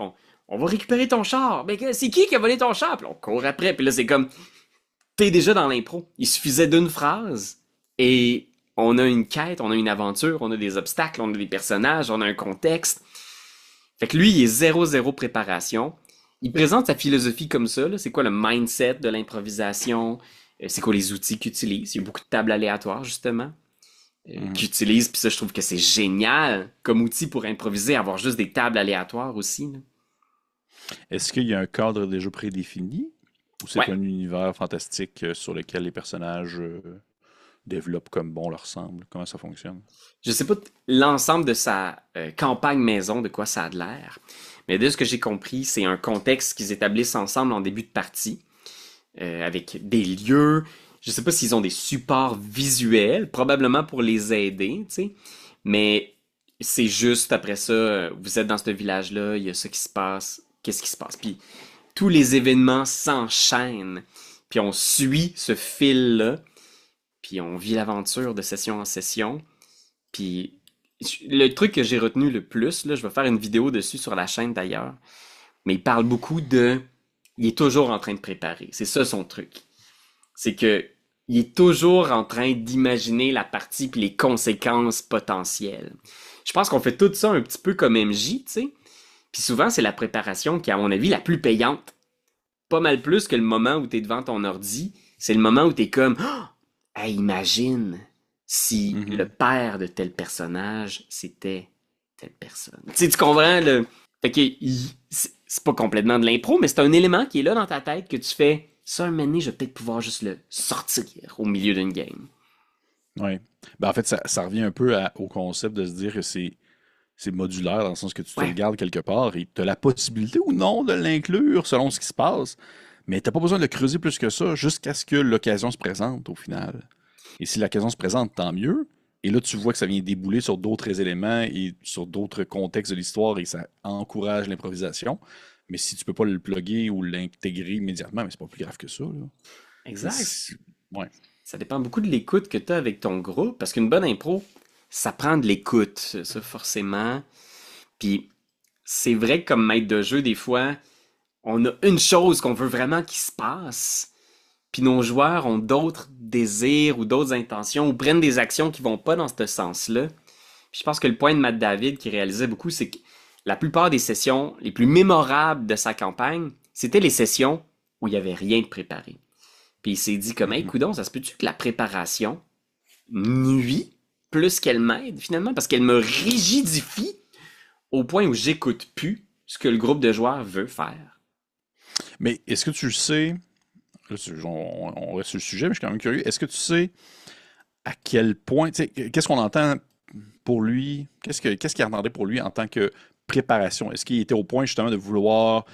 On va récupérer ton char. Mais c'est qui a volé ton char? Puis là, on court après. Puis là, c'est comme, t'es déjà dans l'impro. Il suffisait d'une phrase et on a une quête, on a une aventure, on a des obstacles, on a des personnages, on a un contexte. Fait que lui, il est zéro, zéro préparation. Il présente sa philosophie comme ça, là. C'est quoi le mindset de l'improvisation? C'est quoi les outils qu'il utilise? Il y a beaucoup de tables aléatoires, justement, Mhm. qu'il utilise. Puis ça, je trouve que c'est génial comme outil pour improviser, avoir juste des tables aléatoires aussi, là. Est-ce qu'il y a un cadre déjà prédéfini ou c'est Ouais. un univers fantastique sur lequel les personnages développent comme bon leur semble? Comment ça fonctionne? Je sais pas l'ensemble de sa campagne maison, de quoi ça a de l'air. Mais de ce que j'ai compris, c'est un contexte qu'ils établissent ensemble en début de partie, avec des lieux. Je sais pas s'ils ont des supports visuels, probablement pour les aider, tu sais. Mais c'est juste après ça, vous êtes dans ce village-là, il y a ça qui se passe. Qu'est-ce qui se passe? Puis tous les événements s'enchaînent, puis on suit ce fil-là, puis on vit l'aventure de session en session. Puis le truc que j'ai retenu le plus, là, je vais faire une vidéo dessus sur la chaîne d'ailleurs, mais il parle beaucoup de... Il est toujours en train de préparer. C'est ça son truc. C'est que il est toujours en train d'imaginer la partie puis les conséquences potentielles. Je pense qu'on fait tout ça un petit peu comme MJ, tu sais. Puis souvent, c'est la préparation qui est, à mon avis, la plus payante. Pas mal plus que le moment où t'es devant ton ordi. C'est le moment où t'es comme... Oh! Hey, imagine si le père de tel personnage, c'était telle personne. Tu sais, tu comprends, le... Fait que c'est pas complètement de l'impro, mais c'est un élément qui est là dans ta tête que tu fais... Ça, un moment donné, je vais peut-être pouvoir juste le sortir au milieu d'une game. Oui. Ben, en fait, ça revient un peu au concept de se dire que c'est modulaire dans le sens que tu te le Ouais, gardes quelque part et tu as la possibilité ou non de l'inclure selon ce qui se passe. Mais t'as pas besoin de le creuser plus que ça jusqu'à ce que l'occasion se présente au final. Et si l'occasion se présente, tant mieux. Et là, tu vois que ça vient débouler sur d'autres éléments et sur d'autres contextes de l'histoire et ça encourage l'improvisation. Mais si tu peux pas le plugger ou l'intégrer immédiatement, mais c'est pas plus grave que ça, là. exact. Ouais. Ça dépend beaucoup de l'écoute que tu as avec ton groupe, parce qu'une bonne impro, ça prend de l'écoute, ça forcément. Puis c'est vrai que comme maître de jeu, des fois, on a une chose qu'on veut vraiment qu'il se passe, puis nos joueurs ont d'autres désirs ou d'autres intentions ou prennent des actions qui vont pas dans ce sens-là. Puis je pense que le point de Matt David qui réalisait beaucoup, c'est que la plupart des sessions les plus mémorables de sa campagne, c'était les sessions où il y avait rien de préparé. Puis il s'est dit comme, hey, coudonc, ça se peut-tu que la préparation nuit plus qu'elle m'aide finalement, parce qu'elle me rigidifie au point où j'écoute plus ce que le groupe de joueurs veut faire. Mais est-ce que tu le sais, là, on reste sur le sujet, mais je suis quand même curieux, est-ce que tu sais à quel point, tu sais, qu'est-ce qu'on entend pour lui, qu'est-ce qu'il entendait pour lui en tant que préparation? Est-ce qu'il était au point justement de vouloir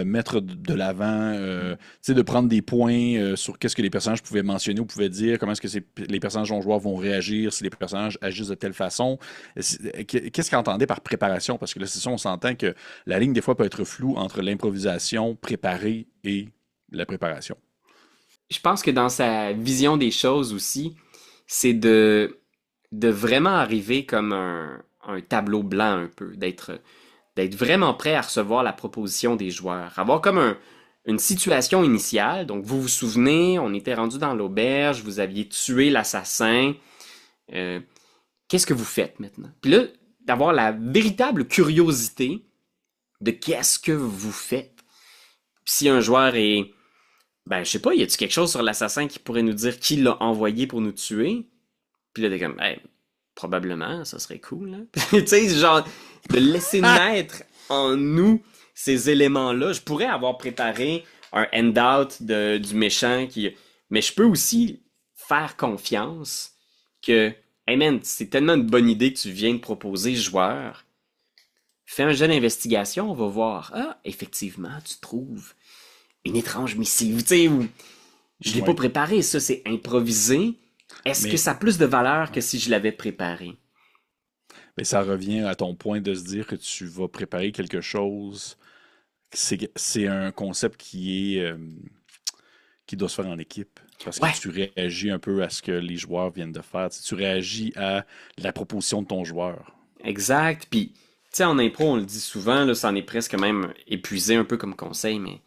mettre de l'avant, tu sais, de prendre des points sur qu'est-ce que les personnages pouvaient mentionner ou pouvaient dire, comment est-ce que les personnages non joueurs vont réagir si les personnages agissent de telle façon? Qu'est-ce qu'il entendait par préparation? Parce que là, c'est ça, on s'entend que la ligne des fois peut être floue entre l'improvisation préparée et la préparation. Je pense que dans sa vision des choses aussi, c'est de vraiment arriver comme un tableau blanc un peu, d'être vraiment prêt à recevoir la proposition des joueurs. Avoir comme une situation initiale. Donc, vous vous souvenez, on était rendu dans l'auberge, vous aviez tué l'assassin. Euh, Qu'est-ce que vous faites maintenant? Puis là, d'avoir la véritable curiosité de qu'est-ce que vous faites. Si un joueur est... Ben, je sais pas, y a-tu quelque chose sur l'assassin qui pourrait nous dire qui l'a envoyé pour nous tuer? Puis là, t'es comme, hey, probablement, ça serait cool, là. Tu sais, genre, de laisser naître en nous ces éléments-là. Je pourrais avoir préparé un handout du méchant qui... Mais je peux aussi faire confiance que, hey man, c'est tellement une bonne idée que tu viens de proposer, joueur. Fais un jeu d'investigation, on va voir. Ah, effectivement, tu trouves une étrange missive, tu sais, ou je l'ai pas Ouais. préparé, ça, c'est improvisé. Est-ce que Mais, ça a plus de valeur que si je l'avais préparé? mais ça revient à ton point de se dire que tu vas préparer quelque chose. C'est un concept qui doit se faire en équipe. Parce que Ouais, tu réagis un peu à ce que les joueurs viennent de faire. Tu réagis à la proposition de ton joueur. exact. Puis, tu sais, en impro, on le dit souvent, là, ça en est presque même épuisé un peu comme conseil, mais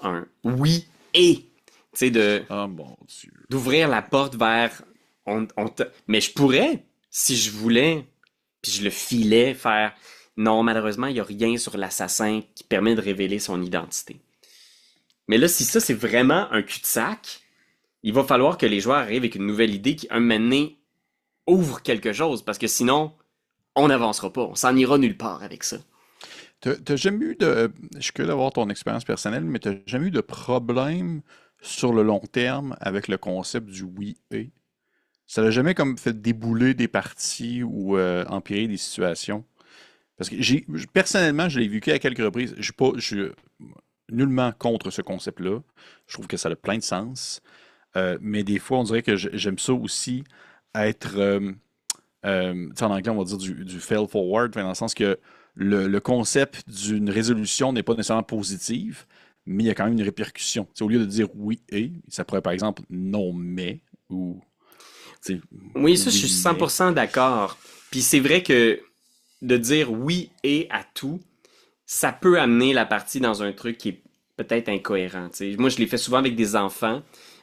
un oui et, tu sais, Ah mon Dieu. d'ouvrir la porte vers, mais je pourrais, si je voulais, puis je le filais, faire, non, malheureusement, il n'y a rien sur l'assassin qui permet de révéler son identité. Mais là, si ça, c'est vraiment un cul-de-sac, il va falloir que les joueurs arrivent avec une nouvelle idée qui, un moment donné, ouvre quelque chose, parce que sinon, on n'avancera pas, on s'en ira nulle part avec ça. T'as jamais eu de. Je suis curieux d'avoir ton expérience personnelle, mais t'as jamais eu de problème sur le long terme avec le concept du oui et? Ça l'a jamais comme fait débouler des parties ou empirer des situations? Parce que personnellement, je l'ai vécu à quelques reprises. Je suis nullement contre ce concept-là. Je trouve que ça a plein de sens. Mais des fois, on dirait que j'aime ça aussi être, tu sais, en anglais, on va dire du fail forward, enfin, dans le sens que le concept d'une résolution n'est pas nécessairement positive, mais il y a quand même une répercussion. Tu sais, au lieu de dire oui et, ça pourrait par exemple non mais ou tu sais, Oui, ça, je suis oui mais. 100% d'accord. Puis c'est vrai que de dire oui et à tout, ça peut amener la partie dans un truc qui est peut-être incohérent. Tu sais. Moi, je l'ai fait souvent avec des enfants.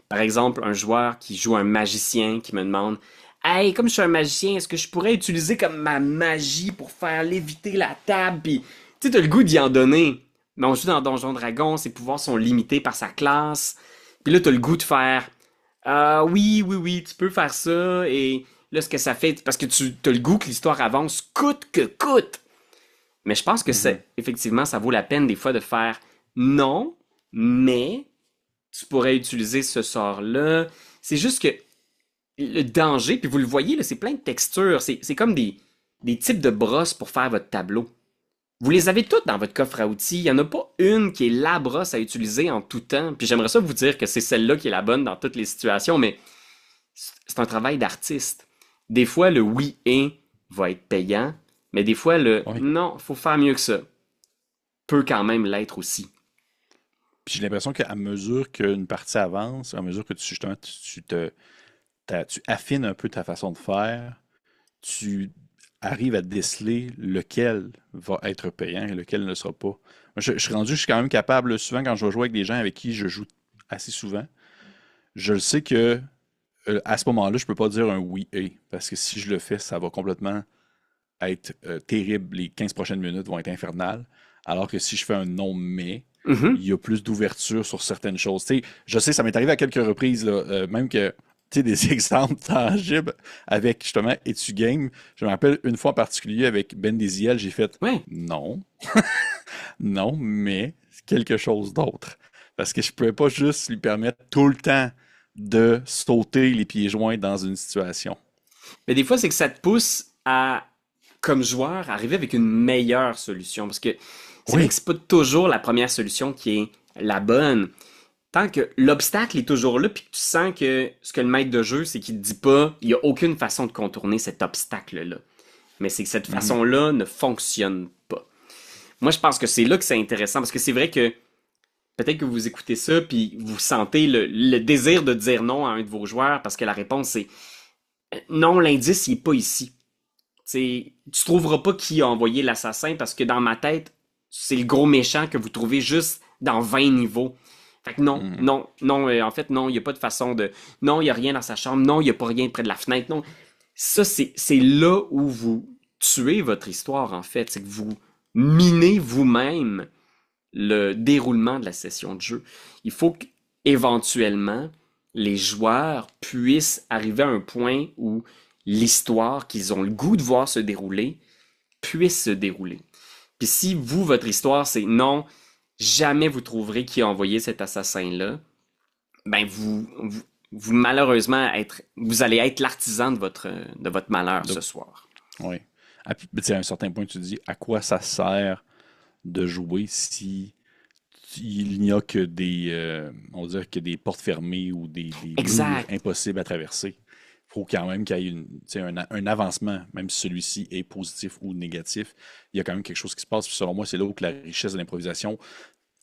Par exemple, un joueur qui joue un magicien qui me demande Hey, comme je suis un magicien, est-ce que je pourrais utiliser comme ma magie pour faire léviter la table? Puis, tu sais, t'as le goût d'y en donner. Mais on joue dans Donjon Dragon, ses pouvoirs sont limités par sa classe. Puis là, t'as le goût de faire oui, oui, oui, tu peux faire ça. Et là, ce que ça fait, parce que tu as le goût que l'histoire avance coûte que coûte. Mais je pense que Mhm. c'est effectivement, ça vaut la peine des fois de faire non, mais tu pourrais utiliser ce sort-là. C'est juste que le danger, puis vous le voyez, là, c'est plein de textures. C'est comme des types de brosses pour faire votre tableau. Vous les avez toutes dans votre coffre à outils. Il n'y en a pas une qui est la brosse à utiliser en tout temps. Puis j'aimerais ça vous dire que c'est celle-là qui est la bonne dans toutes les situations, mais c'est un travail d'artiste. Des fois, le oui et va être payant, mais des fois, le Oui. non, faut faire mieux que ça peut quand même l'être aussi. Puis j'ai l'impression qu'à mesure qu'une partie avance, à mesure que justement, tu affines un peu ta façon de faire, tu arrives à déceler lequel va être payant et lequel ne le sera pas. Moi, je suis rendu, je suis quand même capable, souvent quand je vais jouer avec des gens avec qui je joue assez souvent, je le sais que à ce moment-là, je peux pas dire un oui et parce que si je le fais, ça va complètement être terrible. Les 15 prochaines minutes vont être infernales. Alors que si je fais un non mais, Mhm. il y a plus d'ouverture sur certaines choses. Tu sais, je sais, ça m'est arrivé à quelques reprises, là, même que tu sais, des exemples tangibles avec justement Etu Game. Je me rappelle une fois en particulier avec Ben Desiel, j'ai fait Ouais. non, non, mais quelque chose d'autre. Parce que je ne pouvais pas juste lui permettre tout le temps de sauter les pieds joints dans une situation. Mais des fois, c'est que ça te pousse à, comme joueur, arriver avec une meilleure solution. Parce que c'est vrai que Oui. c'est pas toujours la première solution qui est la bonne. Tant que l'obstacle est toujours là, puis que tu sens que ce que le maître de jeu, c'est qu'il te dit pas, il y a aucune façon de contourner cet obstacle-là. Mais c'est que cette Mhm. façon-là ne fonctionne pas. Moi, je pense que c'est là que c'est intéressant, parce que c'est vrai que peut-être que vous écoutez ça, puis vous sentez le désir de dire non à un de vos joueurs, parce que la réponse c'est non, l'indice, il est pas ici. Tu trouveras pas qui a envoyé l'assassin, parce que dans ma tête, c'est le gros méchant que vous trouvez juste dans 20 niveaux. Fait que non, Mhm. non, non, en fait, non, il n'y a pas de façon de. Non, il n'y a rien dans sa chambre. Non, il n'y a pas rien près de la fenêtre. Non. Ça, c'est là où vous tuez votre histoire, en fait. C'est que vous minez vous-même le déroulement de la session de jeu. Il faut qu'éventuellement, les joueurs puissent arriver à un point où l'histoire qu'ils ont le goût de voir se dérouler puisse se dérouler. Puis si vous, votre histoire, c'est non, jamais vous trouverez qui a envoyé cet assassin-là, ben vous malheureusement vous allez être l'artisan de votre malheur ce Donc, soir. oui. Tu sais, à un certain point, tu te dis à quoi ça sert de jouer si il n'y a que on va dire que des portes fermées ou des murs Exact. impossibles à traverser. Il faut quand même qu'il y ait tu sais, un avancement, même si celui-ci est positif ou négatif. Il y a quand même quelque chose qui se passe. Puis selon moi, c'est là où que la richesse de l'improvisation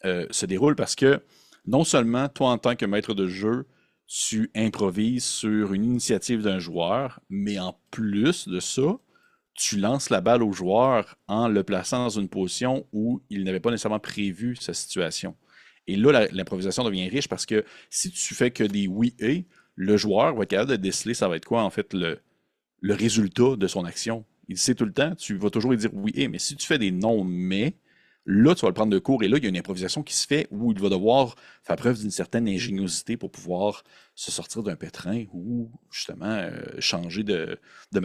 se déroule parce que non seulement toi, en tant que maître de jeu, tu improvises sur une initiative d'un joueur, mais en plus de ça, tu lances la balle au joueur en le plaçant dans une position où il n'avait pas nécessairement prévu sa situation. Et là, l'improvisation devient riche parce que si tu fais que des oui et, le joueur va être capable de déceler ça va être quoi en fait le résultat de son action. Il sait tout le temps, tu vas toujours lui dire oui et, mais si tu fais des non mais, là tu vas le prendre de court et là il y a une improvisation qui se fait où il va devoir faire preuve d'une certaine ingéniosité pour pouvoir se sortir d'un pétrin ou justement changer de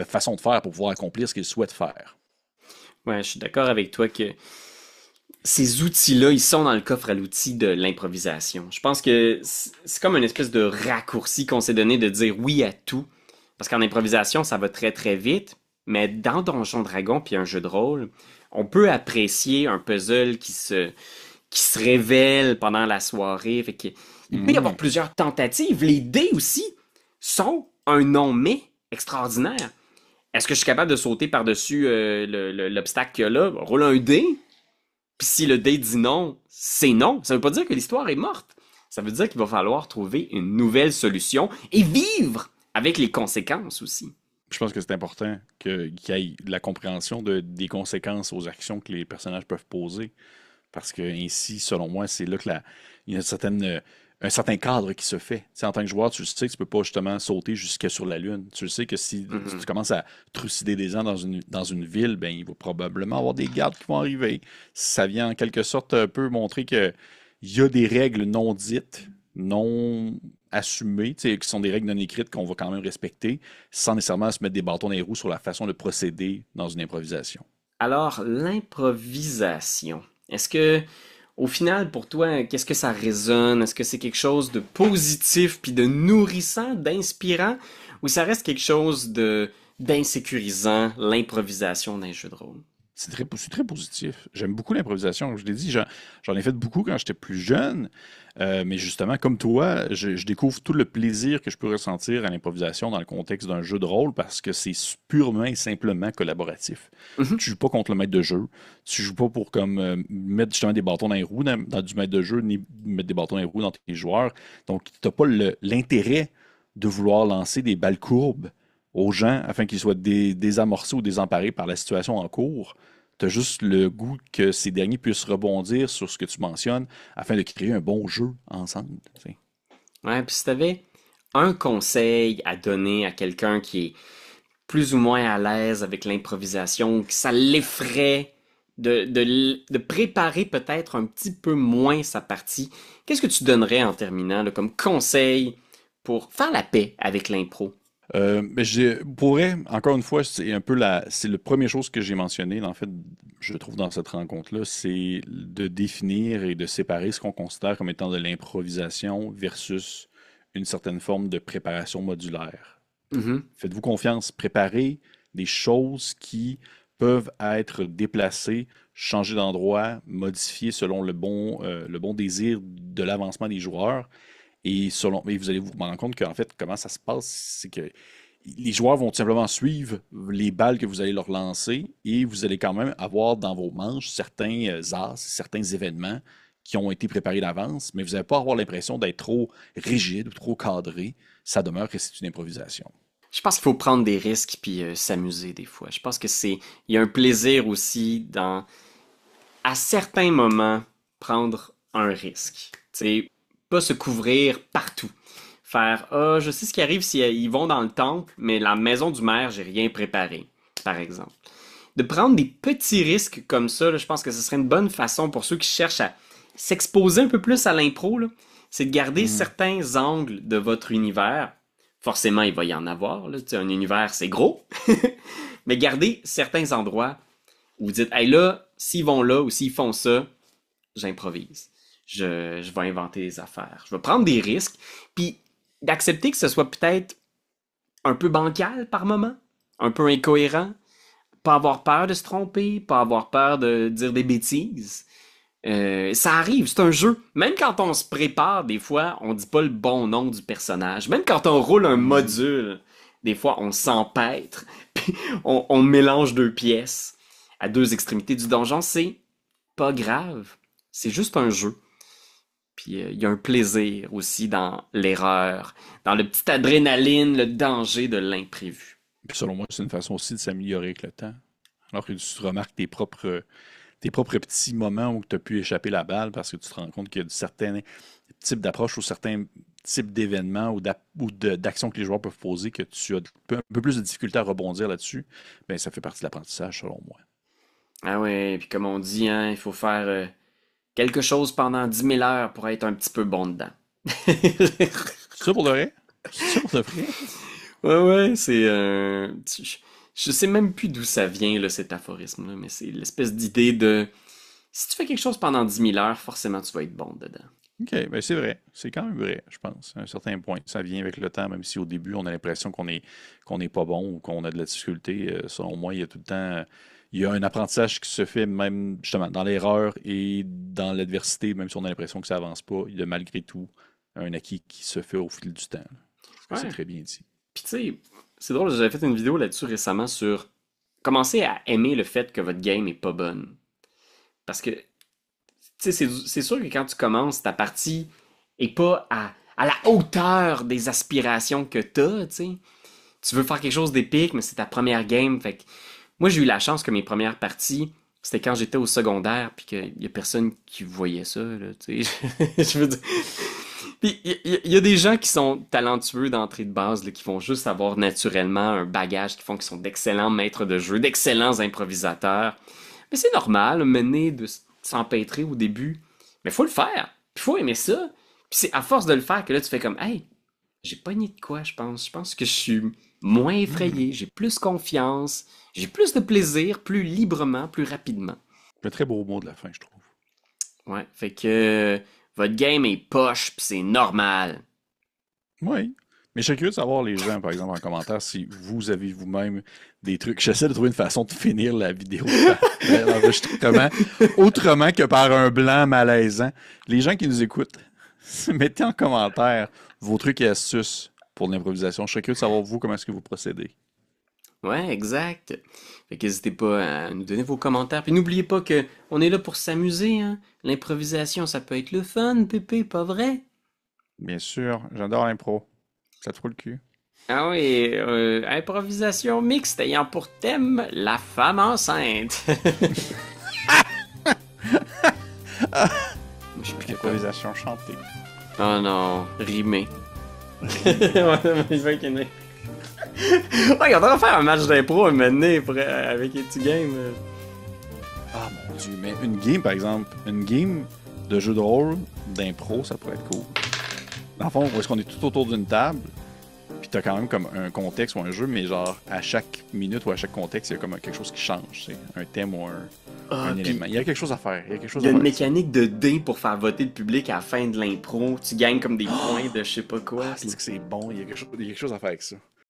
façon de faire pour pouvoir accomplir ce qu'il souhaite faire. Ouais, je suis d'accord avec toi que ces outils-là, ils sont dans le coffre à l'outil de l'improvisation. Je pense que c'est comme une espèce de raccourci qu'on s'est donné de dire oui à tout. Parce qu'en improvisation, ça va très très vite. Mais dans Donjon Dragon puis un jeu de rôle, on peut apprécier un puzzle qui se révèle pendant la soirée. Fait que, il peut y avoir Mhm. plusieurs tentatives. Les dés aussi sont un non-mais extraordinaire. Est-ce que je suis capable de sauter par-dessus l'obstacle qu'il y a là? Roule un dé. Puis si le dé dit non, c'est non. Ça veut pas dire que l'histoire est morte. Ça veut dire qu'il va falloir trouver une nouvelle solution et vivre avec les conséquences aussi. Je pense que c'est important qu'il y ait de la compréhension des conséquences aux actions que les personnages peuvent poser. Parce que ainsi, selon moi, c'est là que il y a un certain cadre qui se fait. Tu sais, en tant que joueur, tu le sais que tu peux pas justement sauter jusque sur la Lune. Tu le sais que si tu commences à trucider des gens dans une ville, ben il va probablement avoir des gardes qui vont arriver. Ça vient en quelque sorte un peu montrer que il y a des règles non dites, non assumées, tu sais, qui sont des règles non écrites qu'on va quand même respecter, sans nécessairement se mettre des bâtons dans les roues sur la façon de procéder dans une improvisation. Alors, l'improvisation. Est-ce que, au final, pour toi, qu'est-ce que ça résonne? Est-ce que c'est quelque chose de positif, puis de nourrissant, d'inspirant, ou ça reste quelque chose de d'insécurisant, l'improvisation d'un jeu de rôle? C'est très positif. J'aime beaucoup l'improvisation. Comme je l'ai dit, j'en ai fait beaucoup quand j'étais plus jeune. Mais justement, comme toi, je découvre tout le plaisir que je peux ressentir à l'improvisation dans le contexte d'un jeu de rôle parce que c'est purement et simplement collaboratif. Mhm. Tu joues pas contre le maître de jeu. Tu joues pas pour comme mettre justement des bâtons dans les roues dans du maître de jeu, ni mettre des bâtons dans les roues dans tes joueurs. Donc, tu n'as pas l'intérêt de vouloir lancer des balles courbes aux gens afin qu'ils soient désamorcés ou désemparés par la situation en cours. Tu as juste le goût que ces derniers puissent rebondir sur ce que tu mentionnes afin de créer un bon jeu ensemble. Tu sais. Ouais, puis si t'avais un conseil à donner à quelqu'un qui est plus ou moins à l'aise avec l'improvisation, que ça l'effraie de préparer peut-être un petit peu moins sa partie, qu'est-ce que tu donnerais en terminant là, comme conseil pour faire la paix avec l'impro? Mais pourrais, encore une fois, c'est un peu c'est la première chose que j'ai mentionné, en fait, je trouve dans cette rencontre-là, c'est de définir et de séparer ce qu'on considère comme étant de l'improvisation versus une certaine forme de préparation modulaire. Mhm. Faites-vous confiance, préparez des choses qui peuvent être déplacées, changées d'endroit, modifiées selon le bon désir de l'avancement des joueurs. Et vous allez vous rendre compte qu'en fait, comment ça se passe, c'est que les joueurs vont tout simplement suivre les balles que vous allez leur lancer et vous allez quand même avoir dans vos manches certains as, certains événements qui ont été préparés d'avance, mais vous n'allez pas avoir l'impression d'être trop rigide ou trop cadré. Ça demeure que c'est une improvisation. Je pense qu'il faut prendre des risques puis s'amuser des fois. Je pense que il y a un plaisir aussi à certains moments, prendre un risque. Tu sais, pas se couvrir partout. Faire, ah, je sais ce qui arrive si ils vont dans le temple, mais la maison du maire, j'ai rien préparé, par exemple. De prendre des petits risques comme ça, là, je pense que ce serait une bonne façon pour ceux qui cherchent à s'exposer un peu plus à l'impro, là, c'est de garder certains angles de votre univers. Forcément, il va y en avoir, là. Tu sais, un univers, c'est gros. Mais gardez certains endroits où vous dites, hey là, s'ils vont là ou s'ils font ça, j'improvise. Je vais inventer des affaires. Je vais prendre des risques, puis d'accepter que ce soit peut-être un peu bancal par moment, un peu incohérent, pas avoir peur de se tromper, pas avoir peur de dire des bêtises. Ça arrive, c'est un jeu. Même quand on se prépare, des fois, on dit pas le bon nom du personnage. Même quand on roule un module, des fois, on s'empêtre, puis on mélange deux pièces à deux extrémités du donjon. C'est pas grave. C'est juste un jeu. Puis il y a un plaisir aussi dans l'erreur, dans le petit adrénaline, le danger de l'imprévu. Puis selon moi, c'est une façon aussi de s'améliorer avec le temps. Alors que tu remarques tes propres petits moments où tu as pu échapper la balle parce que tu te rends compte qu'il y a certains types d'approches ou certains types d'événements ou d'actions que les joueurs peuvent poser que tu as un peu plus de difficulté à rebondir là-dessus, ben ça fait partie de l'apprentissage selon moi. Ah ouais, puis comme on dit, hein, il faut faire quelque chose pendant 10 000 heures pour être un petit peu bon dedans. C'est ça pour de vrai? C'est ça pour de vrai? Ouais, ouais, c'est... je sais même plus d'où ça vient, là, cet aphorisme-là, mais c'est l'espèce d'idée de... Si tu fais quelque chose pendant 10 000 heures, forcément, tu vas être bon dedans. OK, ben c'est vrai. C'est quand même vrai, je pense, à un certain point. Ça vient avec le temps, même si au début, on a l'impression qu'on n'est pas bon ou qu'on a de la difficulté. Selon moi, il y a tout le temps... Il y a un apprentissage qui se fait même justement dans l'erreur et dans l'adversité, même si on a l'impression que ça avance pas. Il y a malgré tout un acquis qui se fait au fil du temps. Là. C'est Ouais. très bien dit. Puis tu sais, c'est drôle, j'avais fait une vidéo là-dessus récemment sur commencer à aimer le fait que votre game est pas bonne. Parce que tu sais, c'est sûr que quand tu commences, ta partie est pas à la hauteur des aspirations que t'as, tu sais. Tu veux faire quelque chose d'épique, mais c'est ta première game. Fait que moi, j'ai eu la chance que mes premières parties, c'était quand j'étais au secondaire, puis qu'il y a personne qui voyait ça, là, tu sais. Je veux dire. Puis il y a des gens qui sont talentueux d'entrée de base, là, qui font juste avoir naturellement un bagage, qui font qu'ils sont d'excellents maîtres de jeu, d'excellents improvisateurs. Mais c'est normal, mener de s'empêtrer au début. Mais faut le faire. Puis faut aimer ça. Puis c'est à force de le faire que là, tu fais comme, hey, j'ai pogné de quoi, je pense. Je pense que je suis moins effrayé, j'ai plus confiance, j'ai plus de plaisir, plus librement, plus rapidement. Un très beau mot de la fin, je trouve. Ouais, fait que votre game est poche, pis c'est normal. Oui. Mais je serais curieux de savoir, les gens, par exemple, en commentaire, si vous avez vous-même des trucs. J'essaie de trouver une façon de finir la vidéo, l'enregistrement, autrement que par un blanc malaisant. Les gens qui nous écoutent, mettez en commentaire vos trucs et astuces pour l'improvisation. Je serais curieux de savoir, vous, comment est-ce que vous procédez. Ouais, exact. Fait qu'hésitez pas à nous donner vos commentaires. Puis n'oubliez pas que on est là pour s'amuser, hein. L'improvisation, ça peut être le fun, Pépé, pas vrai? Bien sûr, j'adore l'impro. Ça te fout le cul. Ah oui, improvisation mixte ayant pour thème la femme enceinte. Je suis plus capable. Improvisation chantée. Oh non, rimé. Ouais, il va qu'il y en ait. Ouais, on devrait faire un match d'impro un moment donné avec les petits games. Ah mon dieu, mais une game, par exemple, une game de jeu de rôle, d'impro, ça pourrait être cool. Dans le fond, où est-ce qu'on est tout autour d'une table, puis t'as quand même comme un contexte ou un jeu, mais genre à chaque minute ou à chaque contexte, il y a comme quelque chose qui change, c'est un thème ou un élément. Il y a quelque chose à faire. Il y a une mécanique de dés pour faire voter le public à la fin de l'impro. Tu gagnes comme des points de je sais pas quoi. C'est que c'est bon, il y a quelque chose à faire avec ça.